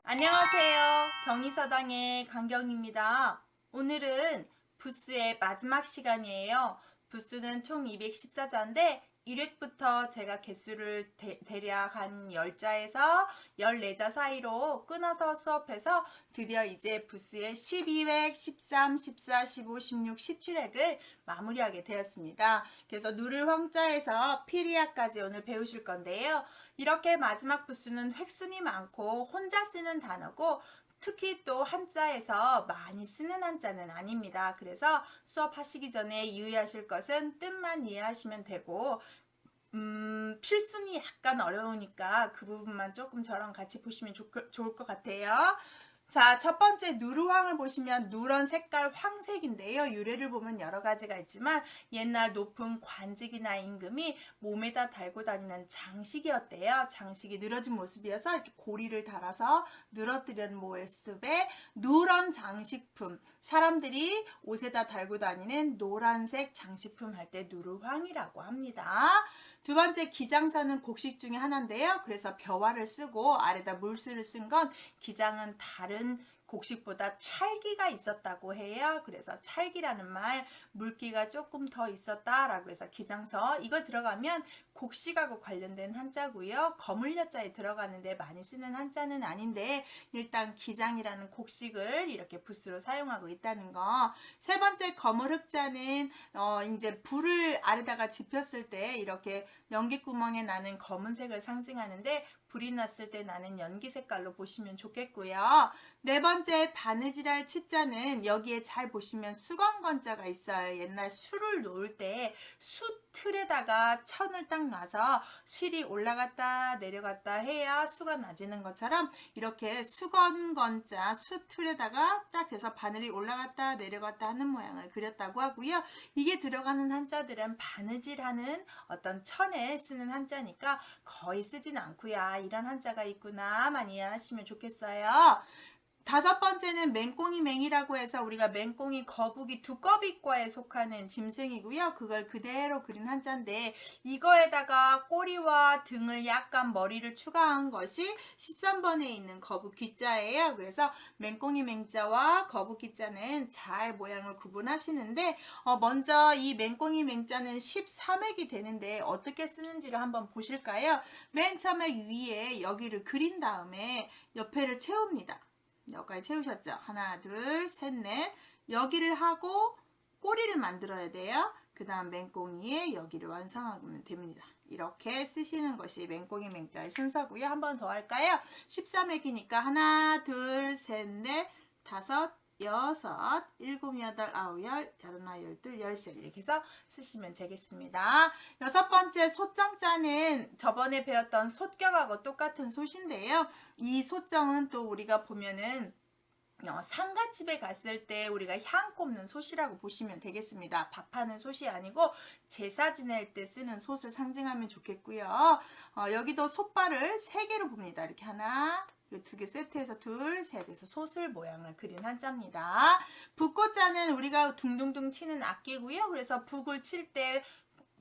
안녕하세요. 경희서당의 강경입니다. 오늘은 붓수의 마지막 시간이에요. 붓수는 총 214자인데 1획부터 제가 개수를 대략 한 10자에서 14자 사이로 끊어서 수업해서 드디어 이제 붓수의 12획, 13, 14, 15, 16, 17획을 마무리하게 되었습니다. 그래서 누를 황자에서 피리아까지 오늘 배우실 건데요. 이렇게 마지막 붓수는 획순이 많고 혼자 쓰는 단어고 특히 또 한자에서 많이 쓰는 한자는 아닙니다. 그래서 수업하시기 전에 유의하실 것은 뜻만 이해하시면 되고 필순이 약간 어려우니까 그 부분만 조금 저랑 같이 보시면 좋을 것 같아요. 자, 첫 번째 누르황을 보시면 누런 색깔 황색인데요. 유래를 보면 여러 가지가 있지만 옛날 높은 관직이나 임금이 몸에다 달고 다니는 장식이었대요. 장식이 늘어진 모습이어서 이렇게 고리를 달아서 늘어뜨리는 모습의 누런 장식품. 사람들이 옷에다 달고 다니는 노란색 장식품 할 때 누르황이라고 합니다. 두 번째 기장사는 곡식 중에 하나인데요. 그래서 벼화를 쓰고 아래다 물수를 쓴 건 기장은 다른 곡식보다 찰기가 있었다고 해요. 그래서 찰기라는 말, 물기가 조금 더 있었다라고 해서 기장서. 이거 들어가면 곡식하고 관련된 한자고요. 거물여자에 들어가는데 많이 쓰는 한자는 아닌데 일단 기장이라는 곡식을 이렇게 붓수로 사용하고 있다는 거. 세 번째 거물흑자는 이제 불을 아래다가 지폈을 때 이렇게 연기구멍에 나는 검은색을 상징하는데 불이 났을 때 나는 연기 색깔로 보시면 좋겠고요. 네 번째 바느질할 치자는 여기에 잘 보시면 수건건자가 있어요. 옛날 수를 놓을 때 수 틀에다가 천을 딱 놔서 실이 올라갔다 내려갔다 해야 수가 낮지는 것처럼 이렇게 수건건자 수 틀에다가 딱 해서 바늘이 올라갔다 내려갔다 하는 모양을 그렸다고 하고요. 이게 들어가는 한자들은 바느질하는 어떤 천에 쓰는 한자니까 거의 쓰진 않고요. 이런 한자가 있구나만 이해하시면 좋겠어요. 다섯 번째는 맹꽁이맹이라고 해서 우리가 맹꽁이 거북이 두꺼비과에 속하는 짐승이고요. 그걸 그대로 그린 한자인데 이거에다가 꼬리와 등을 약간 머리를 추가한 것이 13번에 있는 거북귀자예요. 그래서 맹꽁이맹자와 거북귀자는 잘 모양을 구분하시는데 먼저 이 맹꽁이맹자는 13획이 되는데 어떻게 쓰는지를 한번 보실까요? 맨 처음에 위에 여기를 그린 다음에 옆에를 채웁니다. 여기까지 채우셨죠? 하나, 둘, 셋, 넷. 여기를 하고 꼬리를 만들어야 돼요. 그 다음 맹꽁이에 여기를 완성하면 됩니다. 이렇게 쓰시는 것이 맹꽁이 맹자의 순서고요. 한 번 더 할까요? 13획이니까 하나, 둘, 셋, 넷, 다섯, 여섯, 일곱, 여덟, 아홉, 열, 열하나, 열둘, 열셋 이렇게 해서 쓰시면 되겠습니다. 여섯 번째 소정자는 저번에 배웠던 솥격하고 똑같은 솥인데요. 이 솥정은 또 우리가 보면은 상가집에 갔을 때 우리가 향 꼽는 솥이라고 보시면 되겠습니다. 밥하는 솥이 아니고 제사 지낼 때 쓰는 솥을 상징하면 좋겠고요. 여기도 솥발을 3개로 봅니다. 이렇게 하나, 2개 세트해서 둘, 셋에서 솥을 모양을 그린 한자입니다. 북고자는 우리가 둥둥둥 치는 악기고요. 그래서 북을 칠 때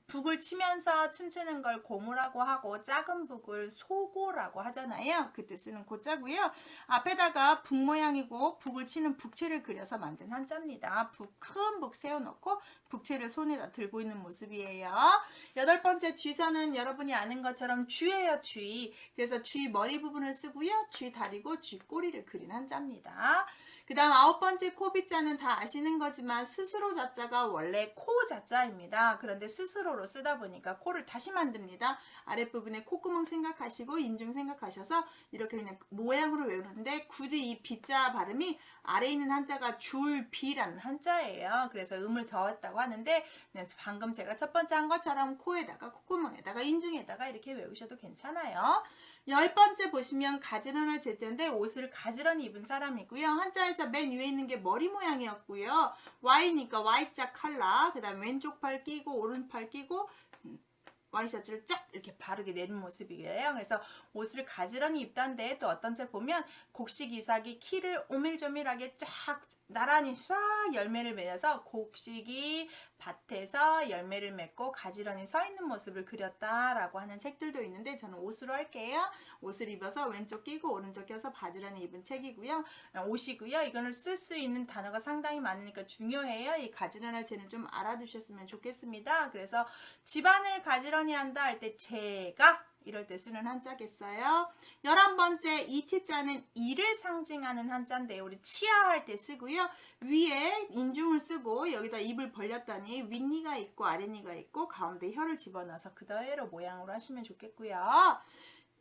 북을 치면서 춤추는 걸 고무라고 하고 작은 북을 소고라고 하잖아요. 그때 쓰는 고자고요. 앞에다가 북 모양이고 북을 치는 북채를 그려서 만든 한자입니다. 큰 북 세워놓고 북채를 손에다 들고 있는 모습이에요. 여덟 번째 쥐서는 여러분이 아는 것처럼 쥐예요. 쥐. 그래서 쥐 머리 부분을 쓰고요. 쥐 다리고 쥐 꼬리를 그린 한자입니다. 그 다음 9번째 코빗자는 다 아시는 거지만 스스로 자자가 원래 코 자자입니다. 그런데 스스로로 쓰다 보니까 코를 다시 만듭니다. 아랫부분에 콧구멍 생각하시고 인중 생각하셔서 이렇게 그냥 모양으로 외우는데 굳이 이 비자 발음이 아래에 있는 한자가 줄비라는 한자예요. 그래서 음을 더했다고 하는데 방금 제가 첫 번째 한 것처럼 코에다가 콧구멍에다가 인중에다가 이렇게 외우셔도 괜찮아요. 10번째 보시면 가지런을 잴 텐데 옷을 가지런히 입은 사람이고요. 한자에서 맨 위에 있는 게 머리 모양이었고요. Y니까 Y자 칼라, 그 다음 왼쪽 팔 끼고 오른쪽 팔 끼고 와이셔츠를 쫙 이렇게 바르게 내린 모습이에요. 그래서 옷을 가지런히 입던데 또 어떤 책 보면 곡식 이삭이 키를 오밀조밀하게 쫙 나란히 싹 열매를 맺어서 곡식이 밭에서 열매를 맺고 가지런히 서 있는 모습을 그렸다라고 하는 책들도 있는데 저는 옷으로 할게요. 옷을 입어서 왼쪽 끼고 오른쪽 껴서 바지런히 입은 책이고요. 옷이고요. 이거는 쓸 수 있는 단어가 상당히 많으니까 중요해요. 이 가지런할 쟤는 좀 알아두셨으면 좋겠습니다. 그래서 집안을 가지런히 한다 할 때 제가 이럴 때 쓰는 한자겠어요. 11번째 이치자는 일을 상징하는 한자인데요. 우리 치아할 때 쓰고요. 위에 인중을 쓰고 여기다 입을 벌렸더니 윗니가 있고 아랫니가 있고 가운데 혀를 집어넣어서 그대로 모양으로 하시면 좋겠고요.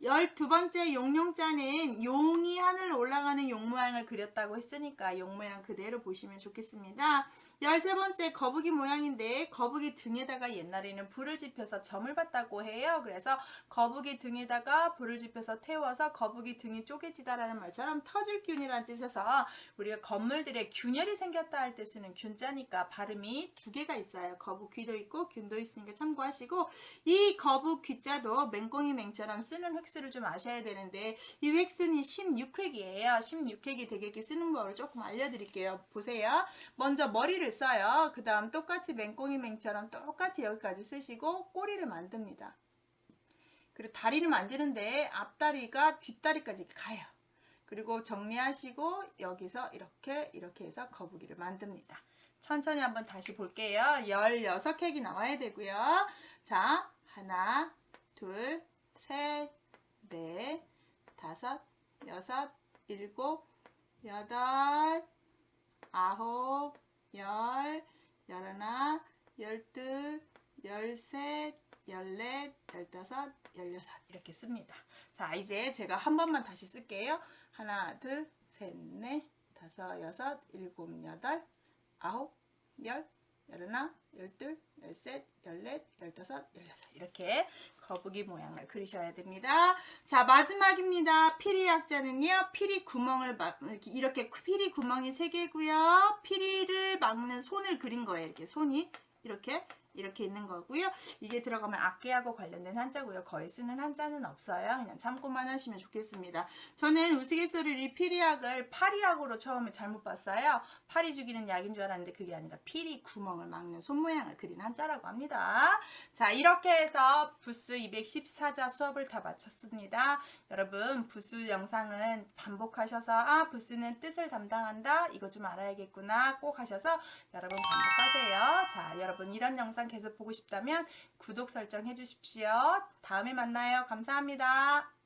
12번째 용용자는 용이 하늘로 올라가는 용 모양을 그렸다고 했으니까 용 모양 그대로 보시면 좋겠습니다. 13번째 거북이 모양인데 거북이 등에다가 옛날에는 불을 지펴서 점을 봤다고 해요. 그래서 거북이 등에다가 불을 지펴서 태워서 거북이 등이 쪼개지다라는 말처럼 터질 균이라는 뜻에서 우리가 건물들에 균열이 생겼다 할 때 쓰는 균자니까 발음이 두 개가 있어요. 거북귀도 있고 균도 있으니까 참고하시고 이 거북귀자도 맹꽁이 맹처럼 쓰는 획수를 좀 아셔야 되는데 이 획수는 16획이에요. 16획이 되게 쓰는 거를 조금 알려드릴게요. 보세요. 먼저 머리를 써요. 그 다음 똑같이 맹꽁이 맹처럼 똑같이 여기까지 쓰시고 꼬리를 만듭니다. 그리고 다리를 만드는데 앞다리가 뒷다리까지 가요. 그리고 정리하시고 여기서 이렇게 해서 거북이를 만듭니다. 천천히 한번 다시 볼게요. 16획이 나와야 되고요. 자, 하나, 둘, 셋, 넷, 다섯, 여섯, 일곱, 여덟, 아홉, 열, 열하나, 열둘, 열셋, 열넷, 열다섯, 열여섯 이렇게 씁니다. 자, 이제 제가 한 번만 다시 쓸게요. 하나, 둘, 셋, 넷, 다섯, 여섯, 일곱, 여덟, 아홉, 열, 열하나, 열둘, 열셋, 열넷, 열다섯, 열여섯 이렇게 거북이 모양을 그리셔야 됩니다. 자, 마지막입니다. 피리 약자는요. 피리 구멍을 이렇게 피리 구멍이 3개고요. 피리를 막는 손을 그린 거예요. 이렇게 손이 이렇게 있는 거고요. 이게 들어가면 악기하고 관련된 한자고요. 거의 쓰는 한자는 없어요. 그냥 참고만 하시면 좋겠습니다. 저는 우스갯소리로 피리약을 파리약으로 처음에 잘못 봤어요. 파리 죽이는 약인 줄 알았는데 그게 아니라 피리 구멍을 막는 손 모양을 그린 한자라고 합니다. 자, 이렇게 해서 부스 214자 수업을 다 마쳤습니다. 여러분 부스 영상은 반복하셔서 부스는 뜻을 담당한다. 이거 좀 알아야겠구나. 꼭 하셔서 여러분 반복하세요. 자, 여러분 이런 영상 계속 보고 싶다면 구독 설정 해주십시오. 다음에 만나요. 감사합니다.